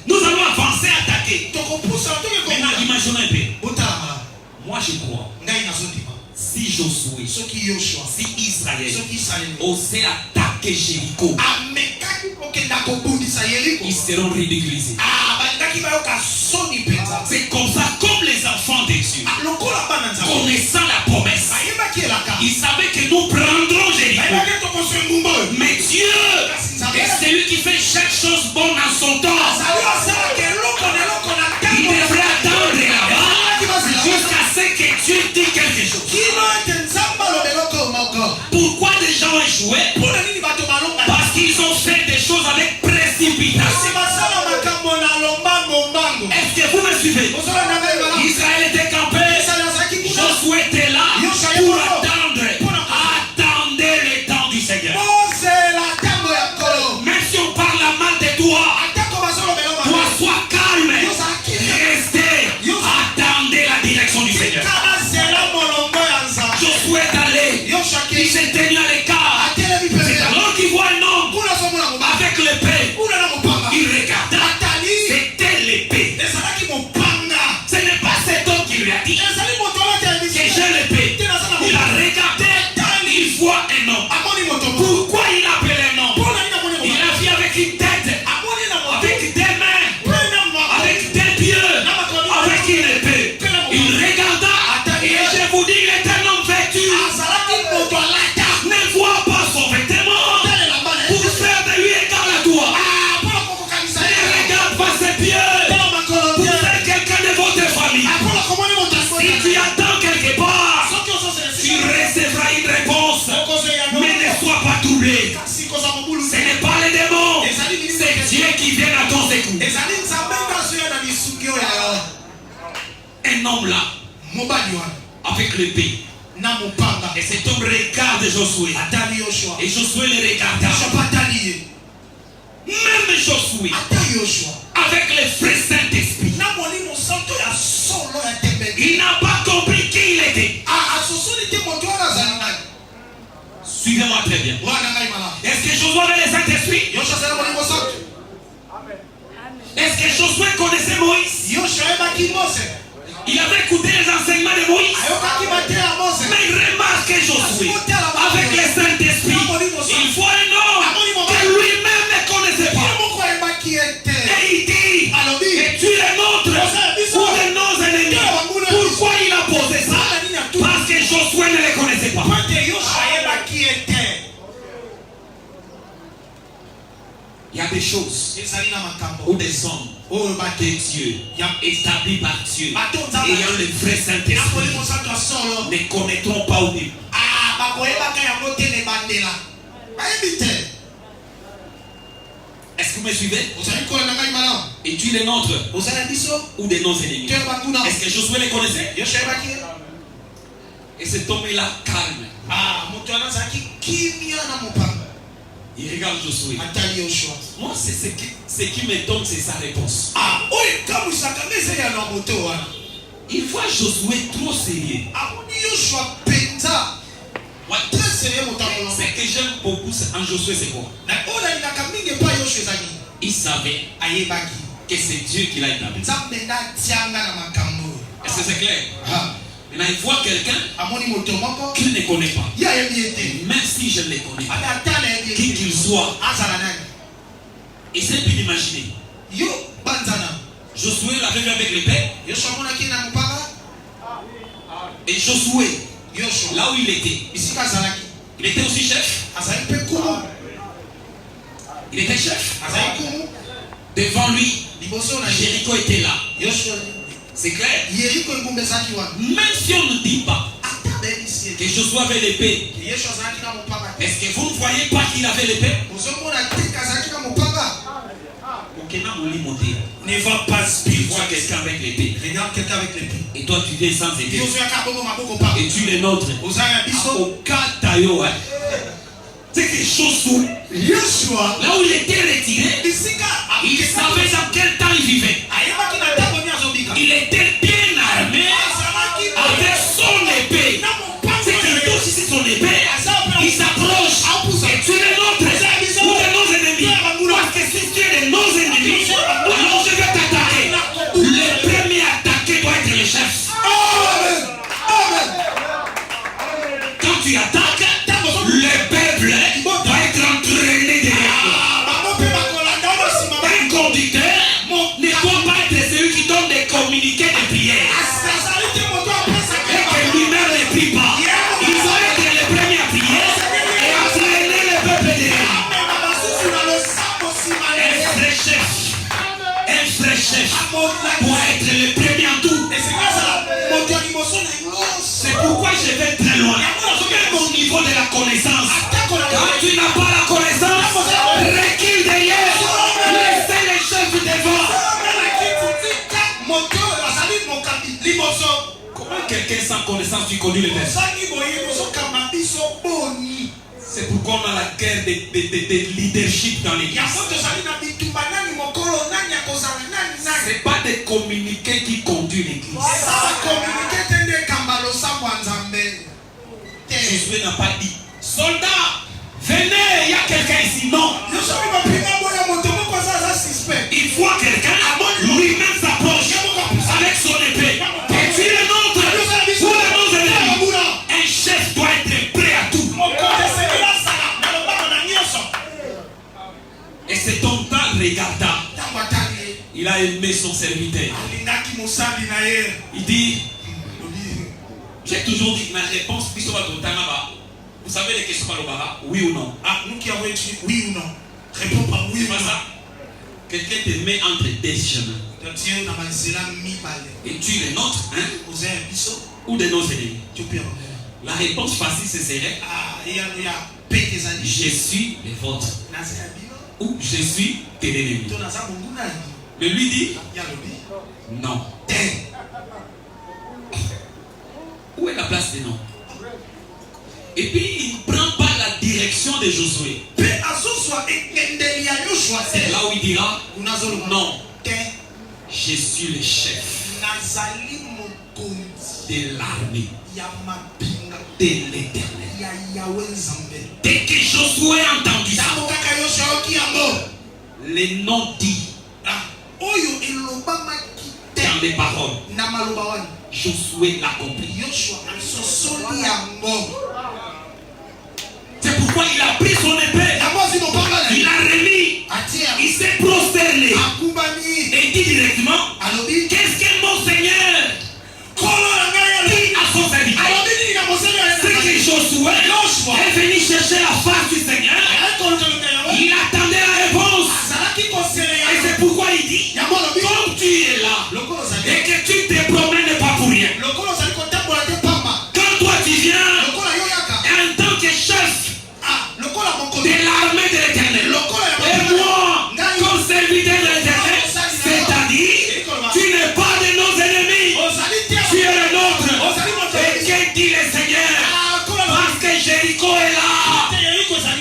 Nous allons avancer, attaquer. tokopusa Maintenant, tokekomona imaginons un peu. botala malamu Moi, je crois. ngai nazondima Si Josué, soki yoshua si Israël soki israele osait attaquer Jéricho, amekaki kokenda kobundisa yeriko ils seront ridiculisés. balingaki bayoka soni mpenza C'est comme ça, comme les enfants de Dieu, lokola bana nzambe connaissant la promesse, bayebaki elaka ils savaient que nous prendrons Jéricho. bayebaki tokozwa engumba oyo Mais Dieu est celui qui fait chaque chose bonne en son temps. azali asalaka eloko na eloko na Il ntango devrait attendre là-bas Ezalaki bazela jusqu'à ce que Dieu dise quelque chose. kino ete nzambe aloba eloko oyo moko Pourquoi des gens ont échoué? mpona nini bato balonga Parce qu'ils ont fait des choses avec précipitation. kasi basala makambo na lombangombango Est-ce que vous me suivez? ozala na ngai malamu Israël était campé. israele azalaki kuna Josué était là pour attendre. Attendez le temps du Seigneur. ozela ntango ya nkolo Même si on parle mal de toi, atako bazolobela toi sois calme. ozalaki Restez. Attendez la direction du Seigneur. kala zela molongo ya nzambe Josué est allé. Il yoshaki s'est tenu à l'écart. atelemi C'est pembeni alors qu'il voit un homme kuna azomona mobali avec l'épée. kuna na mopanga Il regarda. atali C'était l'épée. ezalaki mopanga Ce n'est pas cet homme qui lui a dit ezali moto alati que j'ai l'épée. te naza na Il a mopanga regardé. Il voit un homme. amoni moto moko Pourquoi il appelle un homme? mpona nini amoni Il mobali a vu avec une tête, amoni na moto avec des mains, mpe na moko avec des pieds, avec une épée. Il regarda et je vous dis, il est un homme vêtu. azalaki moto alata Ne vois pas son vêtement talela bana pour faire de lui égal à un homme là, avec l'épée. Et cet homme regarde Josué. Et Josué le regarda. Même Josué, avec le vrai Saint-Esprit, il n'a pas compris qui il était. Suivez-moi très bien. Est-ce que Josué avait le Saint-Esprit? Est-ce que Josué connaissait Moïse? Il avait écouté les enseignements de Moïse. Mais il remarque que Josué, avec le Saint-Esprit, il faut un homme que lui-même ne connaissait pas. Et il dit, es-tu le nôtre ou de nos ennemis? Pourquoi il a posé ça? Parce que Josué ne le connaissait pas. Il y a des choses ou des hommes de Dieu, établis par Dieu, ayant le vrai Saint-Esprit, ne connaîtront pas au début. Est-ce que vous me suivez? Et tu es le nôtre ou de nos ennemis? Est-ce que Josué les connaissait? Et cet homme est là calme. Il regarde Josué. Moi, c'est ce qui m'étonne, c'est sa réponse. Il voit Josué trop sérieux. Ouais. Ce que j'aime beaucoup en Josué, c'est quoi? Il savait que c'est Dieu qui l'a établi. Est-ce que c'est clair? Maintenant, il voit quelqu'un qu'il ne connaît pas. Même si je le connais, qui qu'il soit, essaie de l'imaginer. Josué l'avait vu avec l'épée. Et Josué, là où il était aussi chef. Il était chef. Devant lui, Jéricho était là. C'est clair? Même si on ne dit pas que Josué avait l'épée, est-ce que vous ne voyez pas qu'il avait l'épée? Ne va pas voir quelqu'un avec l'épée. Regarde quelqu'un avec l'épée. Et toi tu viens sans épée. Et tu es nôtre. C'est que Josué, là où il était retiré, il savait dans quel temps il vivait. Il était bien armé avec son épée. C'est qu'il touche ici son épée, il s'approche. Et tu es nôtre ou de nos ennemis. Parce que si tu es de nos ennemis, alors je vais t'attaquer. Le premier attaqué doit être le chef. Quand tu attaques, le peuple doit être entraîné derrière. Un conducteur ne doit pas être celui qui donne des communiqués de prière. Et que lui-même ne prie pas. Il doit être le premier à prier et entraîner le peuple derrière. Un vrai chef pour être le premier en tout. C'est pourquoi je vais très loin. Même au niveau de la connaissance. Quand tu n'as pas la connaissance, recule derrière. Laissez les chefs devant. Comment quelqu'un sans connaissance tu conduis le peuple? C'est pourquoi on a la guerre de leadership dans l'église. C'est pas des communiqués qui conduisent l'église. Josué n'a pas dit soldats, venez, il y a quelqu'un ici. Non. Il voit quelqu'un, lui-même s'approche avec son épée. Et tu es le nôtre ou le nôtre ennemis. Un chef doit être prêt à tout. Et cet homme regarda. Il a aimé son serviteur. Il dit, j'ai toujours dit, ma réponse, vous savez les questions par le bara, oui ou non? Ah, nous qui avons étudié, oui ou non? Réponds par oui ou non. Quelqu'un te met entre des chemins. Et tu es nôtre, hein? Ou de nos ennemis. La réponse facile, ce serait, je suis le vôtre. Ou je suis tes ennemis. Mais lui dit, non. Où est la place des noms? Et puis il ne prend pas la direction de Josué. C'est là où il dira non, je suis le chef de l'armée de l'Éternel. Dès que Josué a entendu ça, les noms dits dans les paroles, Josué l'a compris. C'est pourquoi il a pris son épée, il a remis, il s'est prosterné et dit directement, qu'est-ce que mon Seigneur dit à son serviteur? C'est que Josué est venu chercher la face du Seigneur. Il attendait la réponse. Et c'est pourquoi il dit, comme tu es là et que tu te promènes pas pour rien, quand toi tu viens en tant que chef de l'armée de l'Éternel, et moi comme serviteur de l'Éternel, c'est-à-dire tu n'es pas de nos ennemis, tu es le nôtre. Et que dit le Seigneur? Parce que Jéricho est là.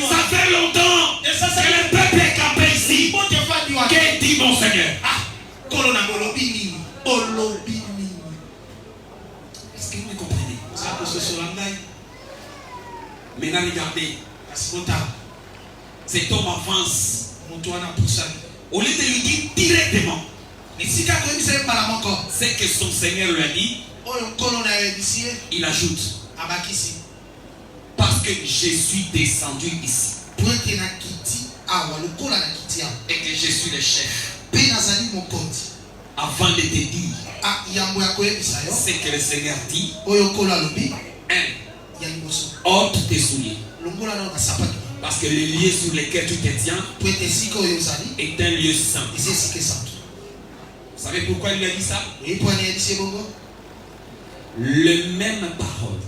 Ça fait longtemps que le peuple est campé ici. Que dit mon Seigneur? Est-ce que vous me comprenez? Maintenant regardez, cet homme avance. Au lieu de lui dire directement c'est que son Seigneur lui a dit, il ajoute, parce que je suis descendu ici et que je suis le chef, avant de te dire ce que le Seigneur dit, ôte tes souliers, parce que le lieu sur lequel tu te tiens est un lieu saint. Vous savez pourquoi il lui a dit ça? Le même parole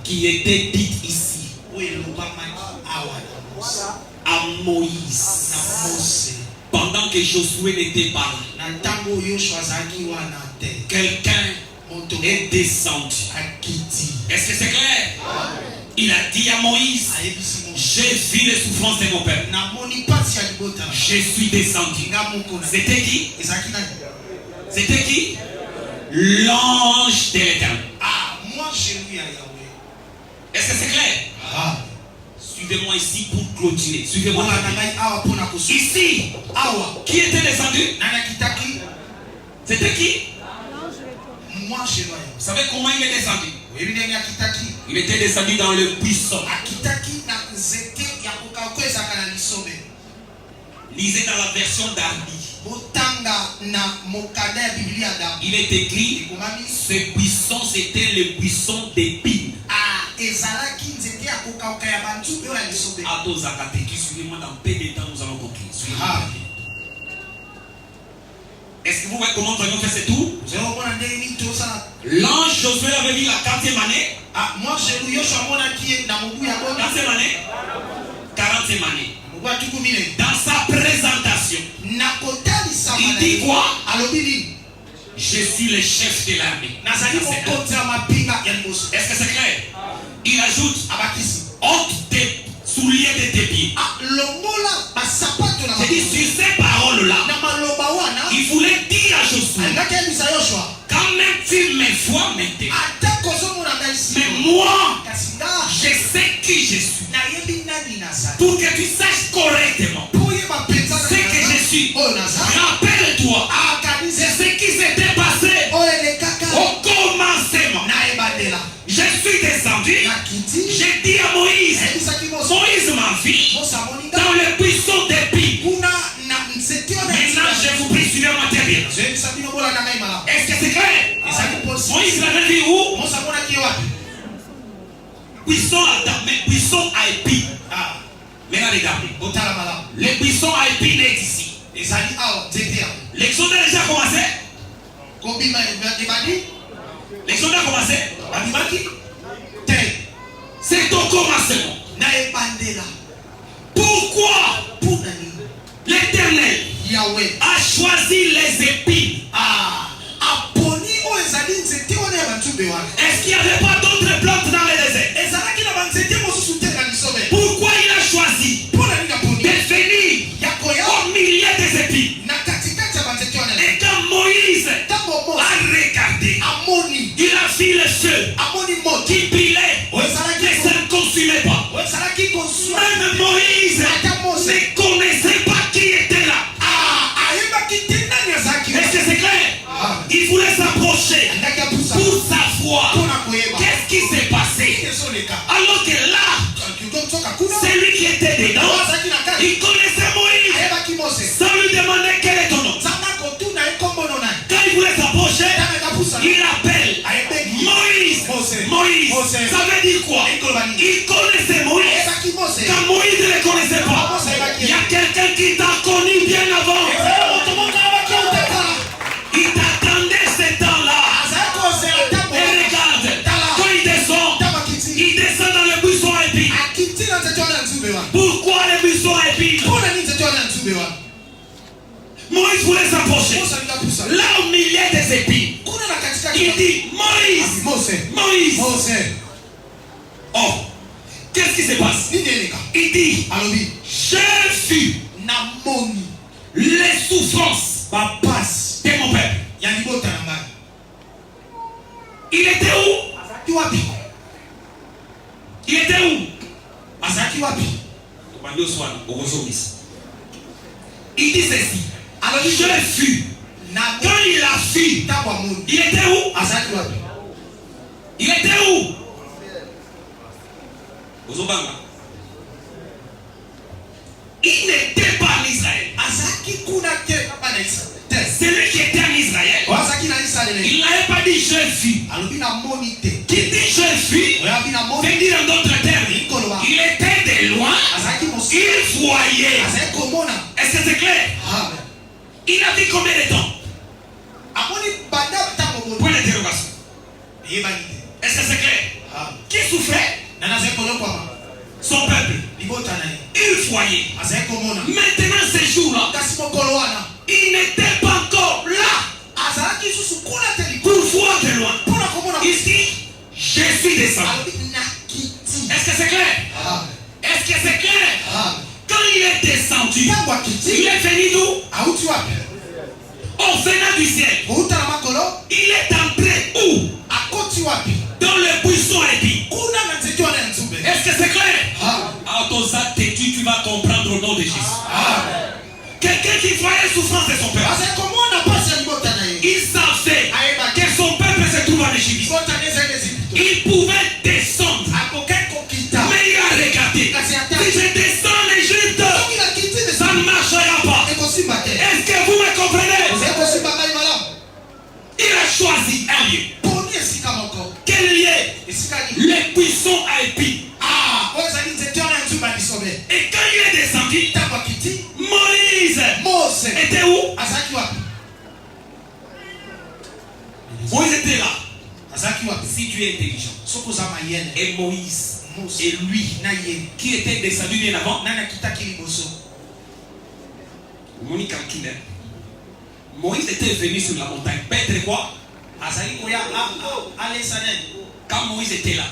qui était dite ici à Moïse pendant que Josué n'était pas là. Quelqu'un est descendu. Est-ce que c'est clair? Il a dit à Moïse, j'ai vu les souffrances de mon peuple. Je suis descendu. C'était qui? C'était qui? L'ange de l'Éternel. Est-ce que c'est clair? Suivez-moi ici pour clôturer. Suivez-moi. Ici, qui était descendu? C'était qui? Vous savez comment il est descendu? Il était descendu dans le buisson. Lisez dans la version d'Arbi. Il est écrit, ce buisson c'était le buisson d'épines. Suivez-moi dans peu de temps, nous allons conclure. Est-ce que vous voyez comment nous avons fait ce tour? L'ange Josué avait dit la 4e année. 4e année. 40e année. Dans sa présentation, il dit quoi? Je suis le chef de l'armée. Est-ce que c'est clair? Il ajoute, ôte tes souliers de tes pieds. C'est dit sur ces paroles-là, il voulait dire à Josué, quand même tu me vois maintenant, mais moi, je sais qui je suis. Pour que tu saches correctement ce que je suis. Rappelle-toi, c'est ce qui s'était passé au commencement. Je suis descendu, j'ai dit à Moïse, Moïse m'a vu dans le buisson d'épines. Maintenant je vous prie, suivez-moi très bien. Est-ce que c'est clair? Moïse l'avait dit où? Buisson à épines. Maintenant regardez, le buisson à épines est ici. L'exode a déjà commencé. L'exode a commencé. C'est au commencement. Pourquoi l'Éternel a choisi les épines Est-ce qu'il n'y avait pas d'autres plantes dans le désert? Pourquoi il a choisi de venir au milieu des épis? Et quand Moïse a regardé, il a vu le feu qui brillait, mais ça ne consumait pas. Même Moïse ne connaissait pas qui était là. Est-ce que c'est clair? Il voulait s'approcher pour savoir qu'est-ce qui s'est passé. Alors que là, c'est lui qui était dedans. Il connaissait Moïse. Ça lui demandait quel est ton nom. Quand il voulait s'approcher, il appelle Moïse. Moïse. Ça veut dire quoi? Il connaissait Moïse. Quand Moïse ne le connaissait pas, il y a quelqu'un qui t'a connu bien avant. Il t'attendait ce temps-là. Et regarde, quand il descend dans le buisson à épines. Pourquoi le buisson à épines? Moïse voulait s'approcher. Là au milieu des épines, il dit Moïse, Moïse. Oh, qu'est-ce qui se passe? Il dit j'ai vu les souffrances de mon peuple. Il était où? Il était où? Il dit ceci. Alors j'ai vu. Quand il a vu, il était où? Il était où? Il n'était pas en Israël. C'est lui qui était en Israël. Il n'avait pas dit j'ai vu. Qui dit j'ai vu veut dire en d'autres termes, il était de loin, il voyait. Est-ce que c'est clair? Il a dit combien de temps? Point d'interrogation. Est-ce que c'est clair? Qui souffrait? Son peuple. Il voyait. Maintenant ces jours-là, il n'était pas encore là pour voir de loin. Ici, je suis descendu. Est-ce que c'est clair? Est-ce que c'est clair? Quand il est descendu, il est venu d'où? Au venant du ciel. Il est entré où? Dans le buisson à épines. Est-ce que c'est clair? À ton acte, tu vas comprendre au nom de Jésus. Quelqu'un qui voyait la souffrance de son peuple. Il savait que son peuple se trouve en Égypte. Il pouvait descendre. Mais il a regardé. Si je descends en Égypte, ça ne marchera pas. Est-ce que vous me comprenez? Il a choisi un lieu. Quel lieu? Le buisson à épines. Et quand il est descendu, Moïse était où? Moïse était là. Si tu es intelligent, et Moïse et lui qui était descendu bien avant, Moïse était venu sur la montagne. Petre quoi? Quand Moïse était là,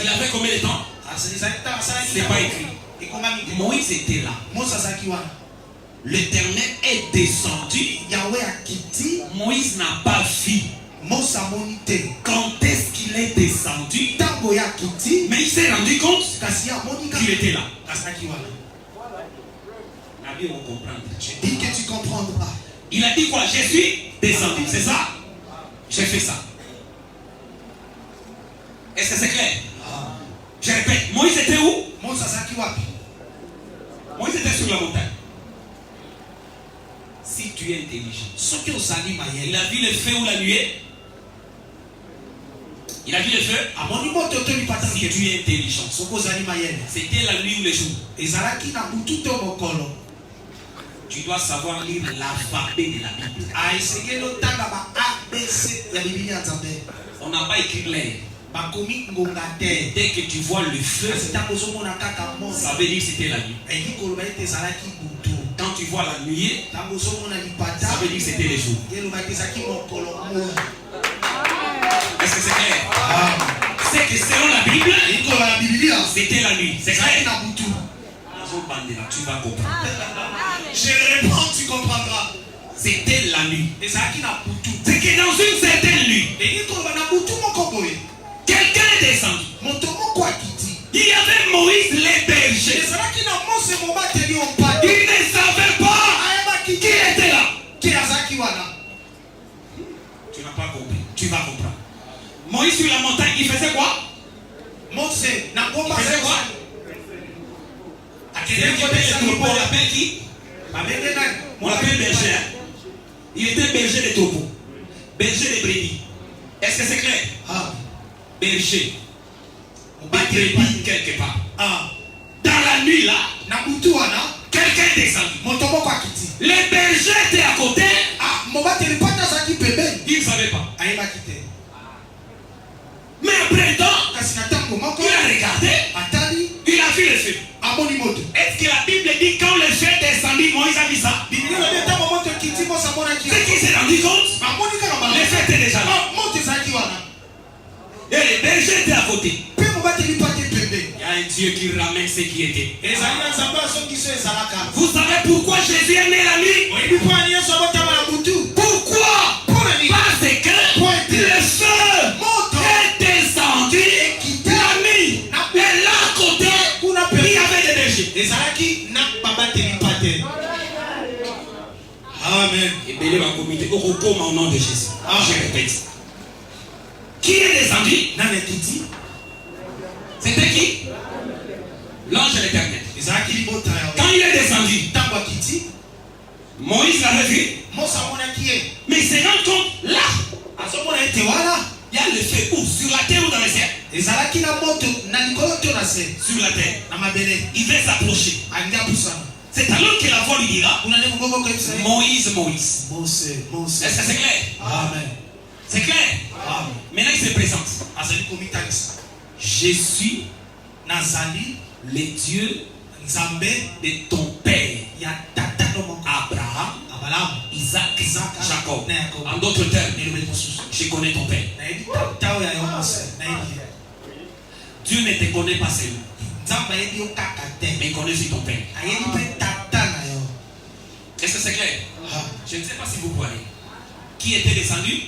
il avait combien de temps? C'est pas écrit. Moïse était là. L'Éternel est descendu. Moïse n'a pas vu. Quand est-ce qu'il est descendu? Mais il s'est rendu compte qu'il était là. Je dis que tu comprendras. Il a dit quoi? Je suis descendu. C'est ça? J'ai fait ça. Est-ce que c'est clair? Je répète, Moïse était où? Moïse était sur la montagne. Si tu es intelligent, il a vu le feu ou la nuée? Il a vu le feu? Si tu es intelligent, c'était la nuit ou le jour? Tu dois savoir lire l'alphabet de la Bible. On n'a pas écrit l'air. Dès que tu vois le feu, ça veut dire que c'était la nuit. Quand tu vois la nuit, ça veut dire que c'était le jour. Est-ce que c'est clair? C'est que selon la Bible, c'était la nuit. C'est clair? Tu vas comprendre. Je réponds, tu comprendras. C'était la nuit. C'est que dans une certaine nuit, quelqu'un est descendu. Il y avait Moïse les bergers. Il ne savait pas qui était là. Tu n'as pas compris. Tu vas comprendre. Moïse sur la montagne, il faisait quoi? Il faisait quoi? On l'appelle qui? On l'appelle berger. Il était berger des troupeaux. Berger des brebis. Est-ce que c'est clair? Berger. Des brebis quelque part. Dans la nuit là, quelqu'un est descendu. Les bergers étaient à côté. Ils ne savaient pas. Mais après temps, il a regardé. Il a vu le feu. Est-ce que la Bible dit quand le feu est descendu, Moïse a vu ça? C'est qu'il s'est rendu compte. Le feu était déjà là. Et les bergers étaient à côté. Il y a un Dieu qui ramène ce qui était. Vous savez pourquoi Jésus est né la nuit? Pourquoi? Parce que le feu est descendu la nuit. Et là à côté, il y avait des bergers. Amen. Et béni ma communauté. Au repos au nom de Jésus. Je répète. Qui est descendu? C'était qui? L'ange de l'Éternel. Quand il est descendu, Moïse l'avait vu. Mais il se rend compte là. Il y a le feu où? Sur la terre ou dans le ciel? Sur la terre. Il veut s'approcher. C'est alors que la voix lui dira Moïse, Moïse. Est-ce que c'est clair? Amen. C'est clair? Maintenant il se présente. Je suis le Dieu de ton père Abraham, Isaac, Jacob. En d'autres termes, je connais ton père. Dieu ne te connaît pas seulement, mais il connaît aussi ton père. Est-ce que c'est clair? Je ne sais pas si vous voyez. Qui était descendu?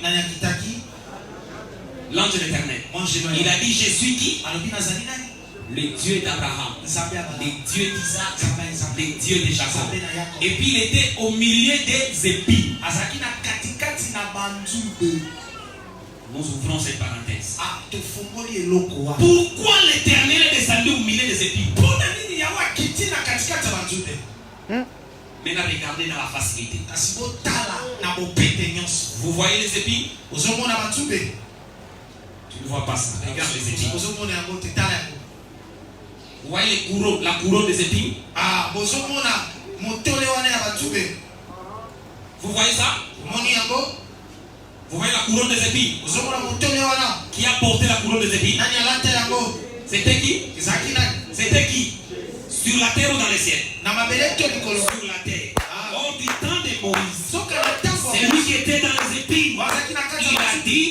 L'ange de l'Éternel. Il a dit je suis qui? Le Dieu d'Abraham, le Dieu d'Isaac, le Dieu de Jacob. Et puis il était au milieu des épis. Nous ouvrons cette parenthèse. Pourquoi l'Éternel est descendu au milieu des épis? Maintenant regardez dans la facilité. Vous voyez les épis? Tu ne vois pas ça. Regarde les épis. Vous voyez les couronnes, la couronne des épis? Vous voyez ça? Vous voyez la couronne des épis? Qui a porté la couronne des épis? C'était qui? C'était qui? Sur la terre ou dans le ciel? Sur la terre. Au du temps de Moïse, c'est lui qui était dans les épis. Il a dit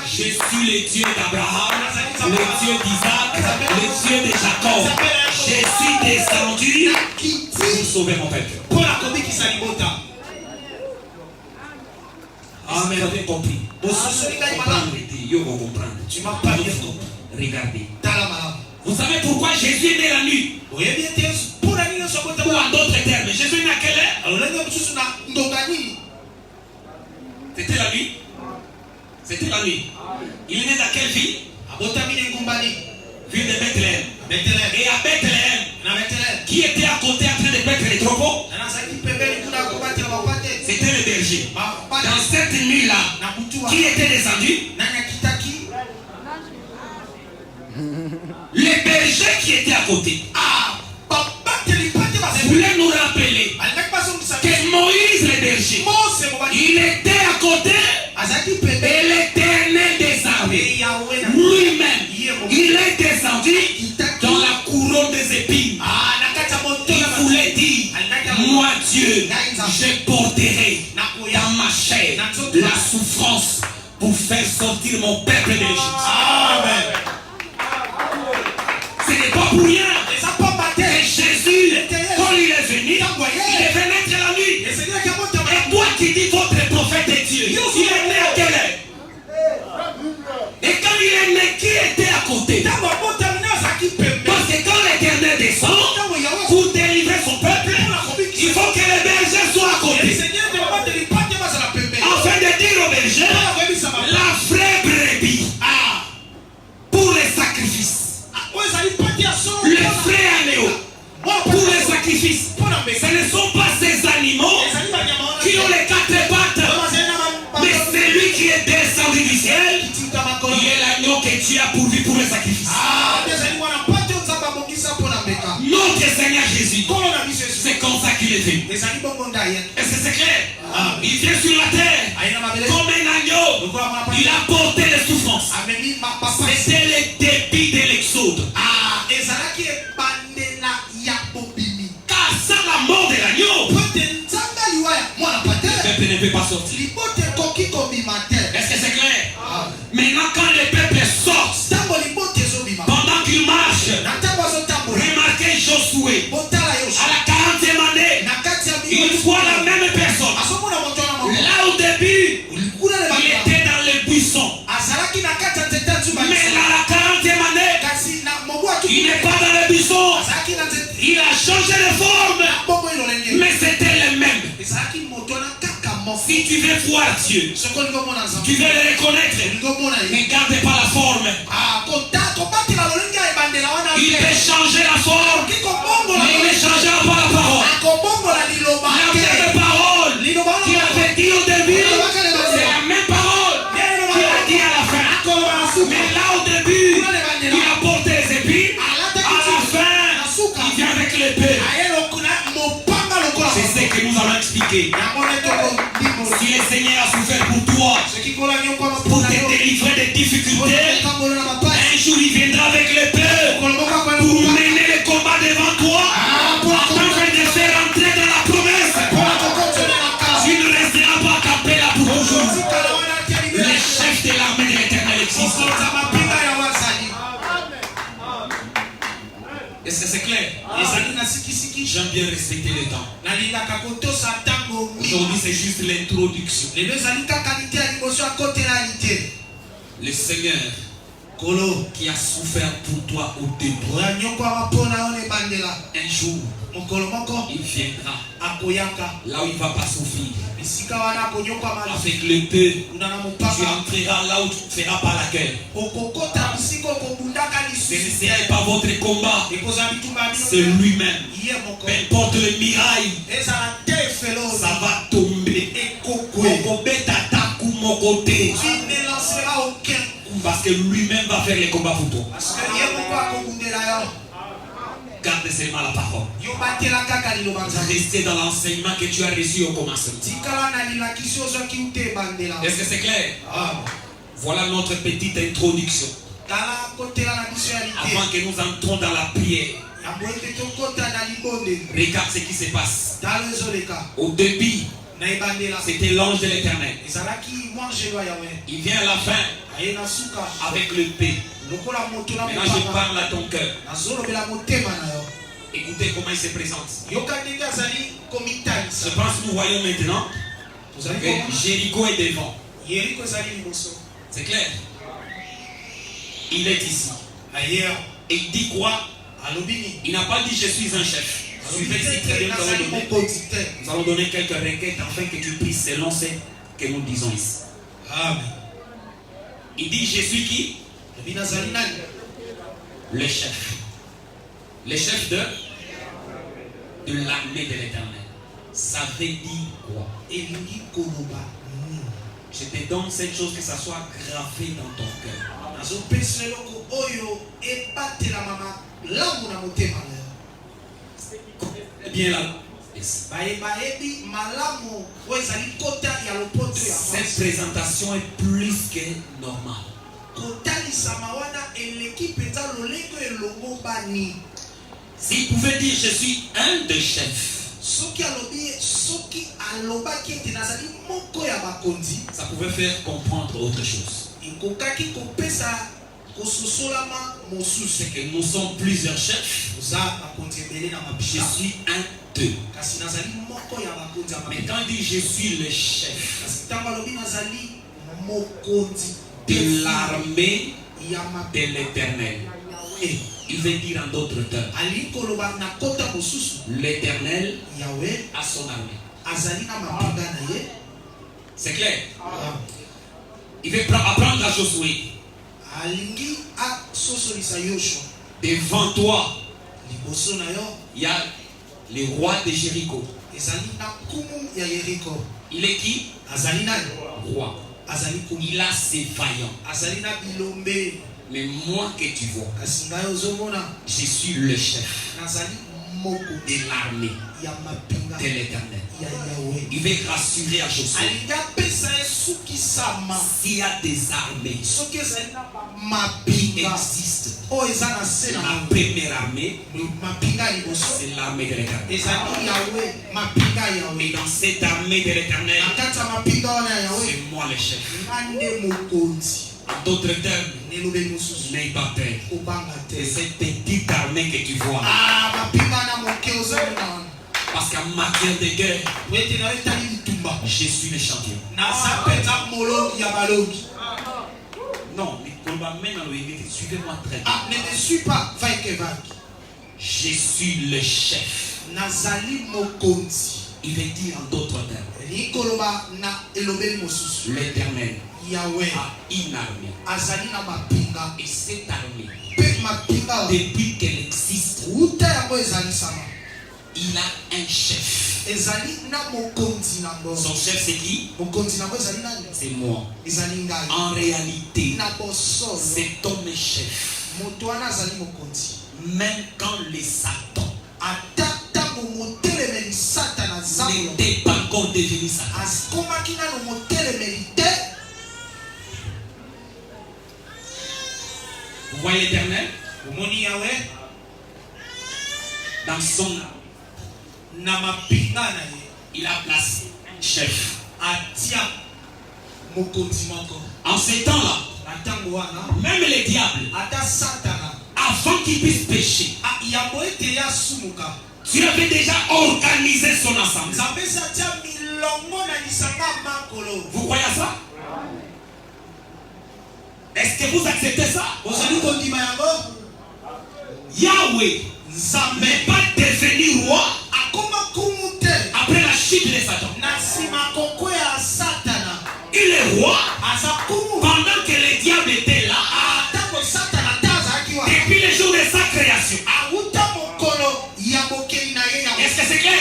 je suis le Dieu d'Abraham, le Dieu d'Isaac, le Dieu de Jacob. Je suis descendu pour sauver mon peuple. Amen. Vous avez compris? Tu m'as pas bien compris. Regardez. Vous savez pourquoi Jésus est né la nuit? Ou en d'autres termes, Jésus est né à quelle heure? C'était la nuit. C'était la nuit. Il est né dans quelle ville? Ville de Bethléem. Et à Bethléem, qui était à côté en train de mettre les troupeaux? C'était le berger. Dans cette nuit-là, qui était descendu? Les bergers qui étaient à côté. Voulait nous rappeler que Moïse le berger, il était à côté et l'Éternel des armées lui-même, il est descendu dans la couronne des épines. Il voulait dire, moi Dieu, je porterai dans ma chair la souffrance pour faire sortir mon peuple de l'Égypte. Amen. Ce n'est pas pour rien. Et Jésus, quand il est venu, il est venu mettre la nuit. Et toi qui dis votre prophète est Dieu, il est né à quelle heure? Et quand il est né, qui était à côté? Parce que quand l'Éternel descend pour délivrer son peuple, il faut que les bergers soient à côté. Afin de dire aux bergers, la vraie brebis pour les sacrifices. Le vrai agneau pour les sacrifices. Ce ne sont pas ces animaux qui ont les quatre pattes, mais c'est lui qui est descendu du ciel. Il est l'agneau que tu as pourvu pour les sacrifices. Notre Seigneur Jésus, c'est comme ça qu'il est venu. Est-ce que c'est clair? Il vient sur la terre comme un agneau. Il a porté les souffrances. C'était le début de l'exode. Car sans la mort de l'agneau, le peuple ne peut pas sortir. Est-ce que c'est clair? Maintenant, quand le peuple sort, pendant qu'il marche, remarquez Josué, à la 40e année, il voit la même personne. Là au début, il était dans les buissons. Mais là, à la 40e année, il n'est pas dans les buissons. Il a changé de forme, mais c'était le même. Si tu veux voir Dieu, tu veux le reconnaître, ne garde pas la forme. Il peut changer la forme, mais il ne changera pas la parole. La même parole qu'il avait dit au début, c'est la même parole qu'il a dit à la fin. Mais là au début, il a porté les épines. À la fin, il vient avec l'épée. C'est ce que nous allons expliquer. Si le Seigneur a souffert pour toi, pour te délivrer des difficultés, un jour il viendra avec l'épée pour mener le combat devant toi, afin de te faire entrer dans la promesse. Tu ne resteras pas campé là pour toujours. Le chef de l'armée de l'Éternel existe. Est-ce que c'est clair? J'aime bien respecter le temps. Aujourd'hui, c'est juste l'introduction. Le Seigneur qui a souffert pour toi au début, un jour, il viendra là où il ne va pas souffrir. Avec l'épée, tu entreras là où tu ne feras pas la guerre. Ce n'est pas votre combat, c'est lui-même. Peu importe le mirail, ça va tomber. Parce que lui-même va faire les combats pour toi. Garde seulement la parole. Restez dans l'enseignement que tu as reçu au commencement. Est-ce que c'est clair? Voilà notre petite introduction. Avant que nous entrons dans la prière, regarde ce qui se passe. Au début, c'était l'ange de l'Éternel. Il vient à la fin avec l'épée. Maintenant je parle à ton cœur. Écoutez comment il se présente. Je pense que nous voyons maintenant que Jéricho est devant. C'est clair? Il est ici. Et il dit quoi? Il n'a pas dit je suis un chef. Suivez si très bien, nous allons donner quelques requêtes afin que tu pries selon ce que nous disons ici. Amen. Il dit je suis qui? Le chef. Le chef de l'armée de l'Éternel. Ça veut dire quoi? Je te donne cette chose, que ça soit gravé dans ton cœur. Bien là. Cette présentation est plus que normale. S'il pouvait dire je suis un des chefs, soki alobaki ete nazali moko ya bakonzi, ça pouvait faire comprendre autre chose. ekokaki kopesa kososolama mosusu. C'est que nous sommes plusieurs chefs. Oza bakonzi ebele na Je mabisha. suis un d'eux. Kasi nazali moko ya bakonzi ya Mais mabisha. quand il dit je suis le chef Kasi ntango alobi nazali mokonzi de l'armée ya de mabele. l'Éternel, il veut dire en d'autres termes, Ali koloba na kota mosusu. l'Éternel Yahweh a son armée. azali na mapinga na ye. C'est clair. Ah. Il veut apprendre à Josué. Alingi asosolisa Yoshua. Devant toi, Liboso na yo il y a le roi de Jéricho. ezali na kumu ya Yeriko. Il est qui? Azali na Roi. azali kumu. Il a ses vaillants. Azali na bilombe. Mais moi que tu vois, Kasi ngai ozomona je suis le chef nazali moko de l'armée ya mapinga de l'Éternel. ya Yahweh. Il veut rassurer à Josué. Alingi apesa ye sukisama. S'il y a des armées Soki ezali na qui mapinga existent, oyo eza na se na la première armée, mapinga ya liboso c'est l'armée de l'Éternel. ezali Yahweh, mapinga ya Et Yahweh. dans cette armée de l'Éternel, Na kati ya mapinga wana ya Yahweh c'est moi le chef. nga nde mokonzi. En d'autres termes, Nelobeli mosusu n'aie pas peur. kobanga C'est te. cette petite armée que tu vois. Ah, mapinga na moke ozomona wana Parce qu'en matière de guerre, po ete na yo etali bitumba je suis le champion. naza mpenza molongi ya balongi. Non, mais on va même dans le suivez-moi très bien. Ah, ne me suis pas vainquevaki. Je suis le chef. Nazali mokonzi. Il veut dire en d'autres termes, Likoloba na elobeli mosusu. l'Éternel Yahweh a une armée. azali na mapinga. Et cette armée, Pe mapinga depuis qu'elle existe, uta yango ezalisama. il a un chef. Ezali na mokonzi nango. Son chef, c'est qui? Mokonzi nango ezali nani? C'est moi. Ezali ngai. En réalité, Na bosolo. cet homme est chef. Moto wana azali mokonzi. Même quand les Satan Ata ntango motelemeli satana zambo n'était pas encore devenu Satan. akomaki nano motelemeli te. Vous voyez l'Éternel Omoni Yahweh dans son, na mapinga na ye il a placé un chef. atia mokonzi moko. En ces temps-là, Na ntango wana même les diables, ata satana avant qu'ils puissent pécher, yambo ete ya sumuka. Dieu avait déjà organisé son assemblée. Nzambe esi atia milongo na lisanga makolo. Vous croyez à ça? Est-ce que vous acceptez ça? Ozali kondima yango. Yahweh Nzambe n'est pas devenu roi akoma kumu te après la chute de Satan. na nsima koko ya satana. Il est roi Aza kumu pendant que les diables étaient là, atango satana te azalaki wana. depuis le jour de sa création. Awuta mokolo ya bokeli na ye ya. Est-ce que c'est clair?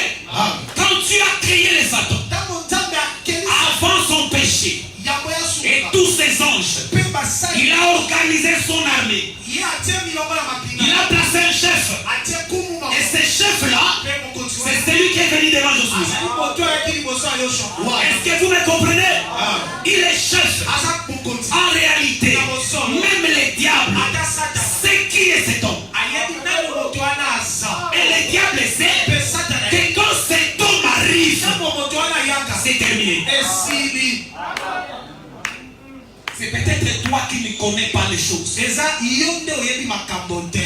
Quand tu as créé les Satan, Ntango Nzambe akeli avant son péché yambo ya et sumuka. tous ses anges, Pe basali il a organisé son armée. ye atie milongo na mapinga. Il a placé un chef. Atie kumu mako. Et ce chef-là, Pe mokonzi c'est wana. celui qui est venu devant Josué. Azali moto ayaki liboso ya Yoshua. Est-ce que vous me comprenez? Il est chef. Aza mokonzi. En réalité, même les diables, Ata satana c'est qui est cet homme? ayebi nani moto wana aza. Et les diables savent Pe satana que quand cet homme arrive, ntango moto wana yaka c'est terminé. esili. C'est peut-être toi qui ne connais pas les choses. Eza yo nde oyebi makambo te.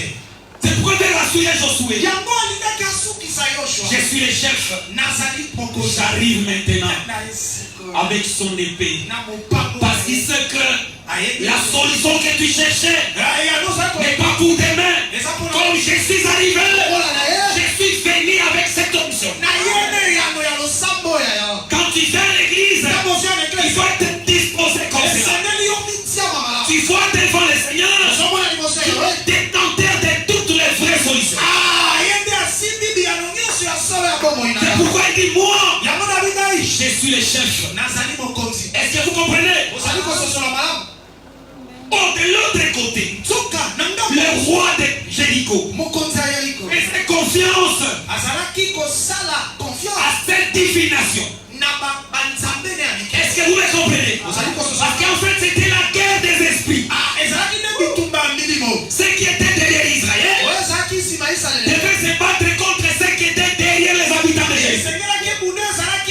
C'est pourquoi je vais rassurer Josué. Yango alingaki asukisa Yoshua. Je suis le chef. Nazali mokonzi. J'arrive maintenant Na esiko. avec son épée. Na mopango. Parce qu'il sait que ayebi. la solution que tu cherchais Yango zako. n'est pas pour demain. Eza mpona. Comme je suis arrivé, Ola na ye. je suis venu avec cette option. Na yene yano ya losambo ya yo. Quand tu viens à l'église, Ntango ozwa na il eklesi. faut être disposé comme cela. Esengeli yo mitiama malamu. Tu vois devant le Seigneur, Ozomona liboso ya tu Yahweh. es détenteur de toutes les vraies solutions. Ye nde asimbi biyano nyonso ya solo ya bomoi na C'est yo. pourquoi il dit moi, Yango nabi ngai. je suis le chef. Nazali mokonzi. Est-ce que vous comprenez? Ozali kososola malamu. Oh, de l'autre côté, Nzoka na ngambo. le roi de Jéricho Mokonzi ya Yeriko. faisait confiance Azalaki kosala confiance à cette divination. na banzambe ne ya mike. Est-ce que vous me comprenez? Ozali kososola. Parce qu'en fait, c'était la guerre des esprits. Ezalaki nde bitumba ya milimo. Ceux qui étaient derrière Israël Oyo ezalaki nsima ya Israele. devaient se battre contre ceux qui étaient derrière les habitants de Jéricho. Esengelaki ebunda ezalaki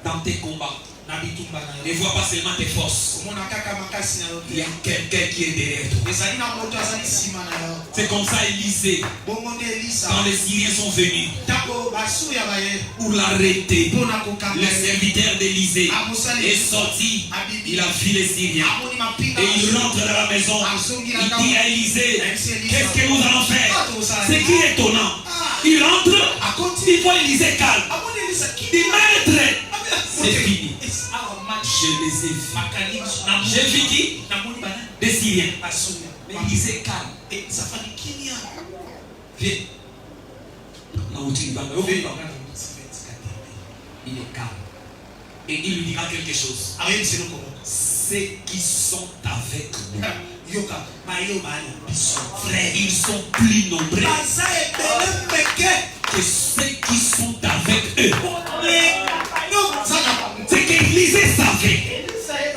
dans tes combats. na bitumba na Ne yo. vois pas seulement tes forces. Omona kaka makasi na yo Il y a te. quelqu'un qui est derrière toi. Ezali na moto azali nsima na yo. C'est comme ça Élisée, Bongo nde Elisa. quand les Syriens sont venus Ntango basuya baye pour l'arrêter, mpona kokanga le serviteur d'Élisée est amosali sorti. abibi Il a vu les Syriens. amoni mapinga Et il rentre dans la maison. azongi na Il dit à Élisée, Elisa. qu'est-ce que nous allons faire? Ce qui est étonnant. Il rentre, akoti il voit Élisée calme. amoni Elisa Il dit, maître, c'est fini. awa match Je les ai vus. makali J'ai vu qui? namoni bana Des Syriens. basuya Mais Élisée calme. et safari kimia Viens. Non, tu vas me Viens. Il est calme. Et il lui dira quelque chose. ayebiseli kongo Ceux qui sont avec nous, yoka bayo bana biso frères, ils sont plus nombreux baza ebele meke que ceux qui sont avec eux. C'est qu'Élisée savait.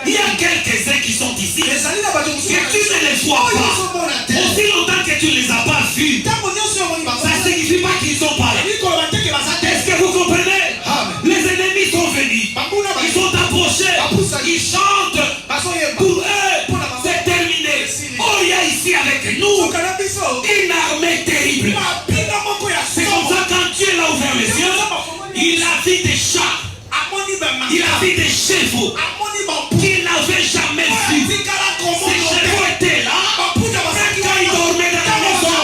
Il y a quelques-uns qui sont ici ezali na bato que tu ne les vois pas. Aussi longtemps que tu ne les as pas vus, ntango nyonso yomoni ça ne signifie pas qu'ils sont pas là. ikoloba teke baza te Est-ce que vous comprenez? Amen. Les ennemis sont venus. bambuna Ils sont approchés. Ils chantent. bazoyemba Pour eux, c'est terminé. Oh, il y a ici avec nous okana biso une armée terrible. mapinga moko ya C'est comme somo ça quand Dieu l'a ouvert les yeux, il a vu des chats, amoni il a bamaka vu des chevaux amoni bampu qu'il n'avait jamais vus. tikala Ces komono chevaux étaient là. baputa Même quand ils dormaient dans la maison,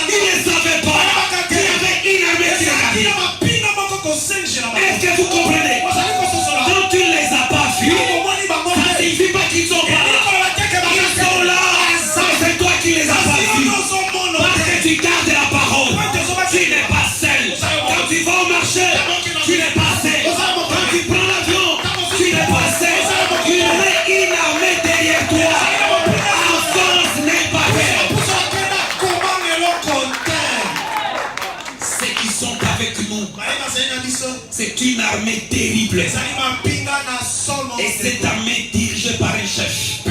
ils ne savaient pas qu'il y avait une armée qui regardait. mapinga moko kosengela Est-ce que vous comprenez? ozali kososola Quand tu ne les as pas vus, omoni bango ça ne signifie pas qu'ils sont pas là. ikoloba teke Ils sont là. C'est toi qui les as pas vus. Parce que tu gardes la parole. Tu n'es pas seul. Quand tu vas au marché, tu n'es pas seul. Quand tu prends l'avion, tu n'es pas seul. Il y a une armée derrière toi. Avance, n'aie pas peur. Ceux qui sont avec nous, c'est une armée terrible. Et cette armée dirigée par un chef.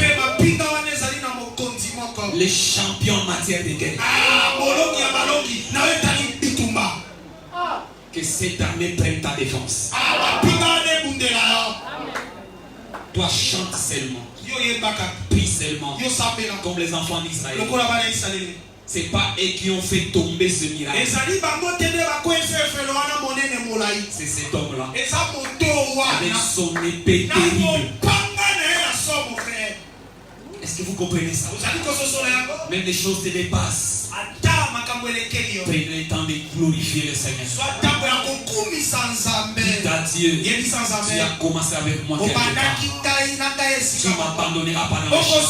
Les champions en matière de guerre. Que cette armée prenne ta défense. Toi, chante seulement. Prie seulement. Comme les enfants d'Israël. C'est pas eux qui ont fait tomber ce miracle. C'est cet homme-là. Avec son épée terrible. Est-ce que vous comprenez ça? Même les choses te dépassent. Prenez le temps de glorifier le Seigneur. Dites à Dieu, tu as commencé avec moi quelque temps. Tu ne m'abandonneras pas dans le chemin.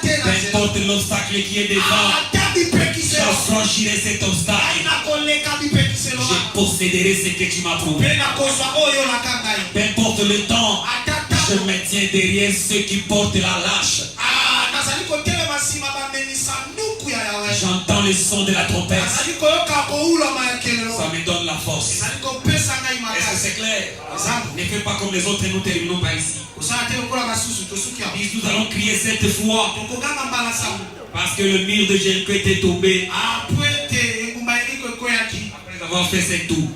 Peu importe l'obstacle qui est devant, je franchirai cet obstacle. Je posséderai ce que tu m'as prouvé. Peu importe le temps, je me tiens derrière ceux qui portent la lâche. J'entends le son de la trompette. Ça me donne la force. Est-ce que c'est clair? Ne fais pas comme les autres et nous terminons par ici. Nous allons crier cette fois. Parce que le mur de Jéricho était tombé. Après avoir fait cette tour.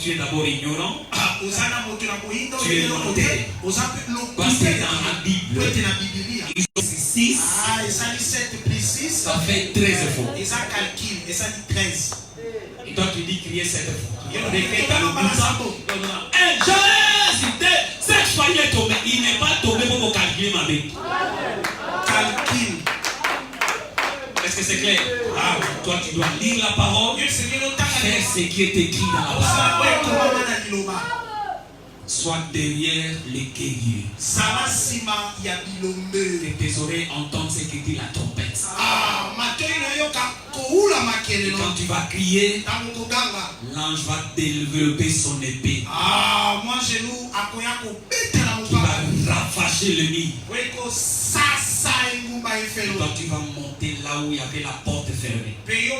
Tu es d'abord ignorant. Tu es menteur. Parce que dans la Bible, 6, ça fait 13 fois. Et toi tu dis crier 7 fois. Cette fois il est tombé. Il n'est pas tombé pour vous calculer ma vie. Est-ce que c'est clair? Ah, toi tu dois lire la parole, faire ce qui est écrit dans la parole. Sois derrière les guerriers. Que tes oreilles entendent ce que dit la trompette. Et quand tu vas crier, l'ange va développer son épée. Tu vas ravager le nid. Et quand tu vas monter là où il y avait la porte fermée, il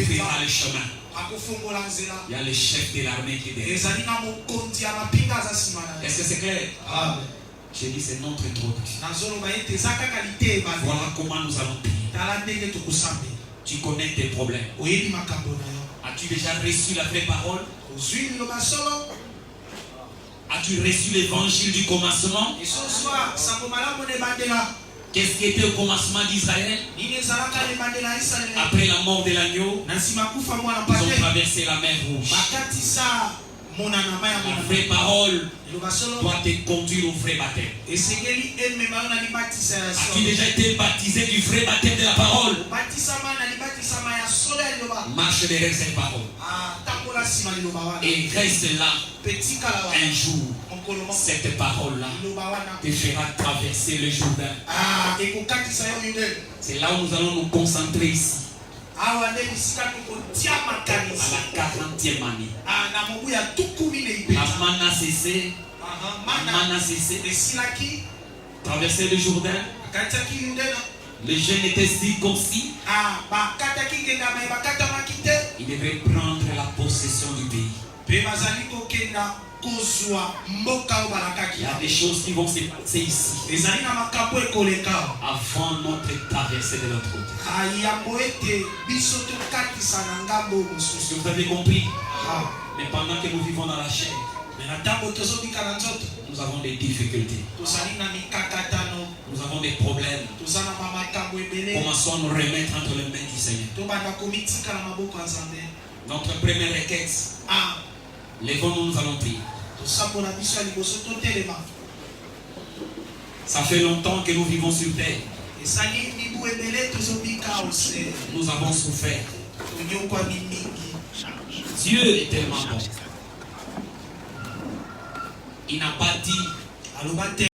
verra le chemin. Il y a le chef de l'armée qui est derrière. Est-ce que c'est clair? J'ai dit c'est notre introduction. Voilà comment nous allons prier. Tu connais tes problèmes. À As-tu déjà reçu la vraie parole? ozwi liloba solo As-tu reçu l'évangile du commencement? ezozwa sango malamu na ebandela Qu'est-ce qui était au commencement d'Israël? nini ezalaka na ebandela ya israele Après la mort de l'agneau, na nsima kufa mwana ils ont mpate traversé la mer Rouge. bakatisa monana mai ya La monana vraie parole liloba solo doit te conduire au vrai baptême. esengeli emema yo na libatisa ya As-tu solo déjà été baptisé du vrai baptême de la parole? obatisama na libatisama ya solo ya liloba Marche derrière cette parole tambola nsima liloba wana et reste là. mpe tikala wana Un jour, mokolo moko cette parole-là liloba wana te fera traverser le Jourdain. ekokatisa yo yudele C'est là où nous allons nous concentrer ici, awa nde bisika tokotia à makanisi la 40e année. na mobu ya tukumi na La ipenza manne a cessé, la manne a cessé. esilaki Traverser le Jourdain, bakatiaki yudena les jeunes étaient circoncis. bakataki ngengama bakatamaki te Ils devaient prendre la possession du pays. mpe bazali kokenda kozwa mboka oyo Il balakaki y a des choses qui vont se passer ici ezali na makambo ekoleka avant notre traversée de l'autre côté. yambo ete biso tokatisa na ngambo Est-ce mosusu que vous avez compris? Mais pendant que nous vivons dans la chair, me na ntango tozobika na nzoto nous avons des difficultés, tozali na mikakatano nous avons des problèmes. toza na bamakambo ebele Commençons à nous remettre entre les mains du Seigneur. tobanda komitika na maboko ya nzambe Notre première requête, lèvons-nous, nous allons prier. tosambola biso ya liboso totelema Ça fait longtemps que nous vivons sur terre. esali mibu ebele tozobika ose Nous avons souffert. tonyokwami mingi Dieu est tellement bon. Il n'a pas dit aloba te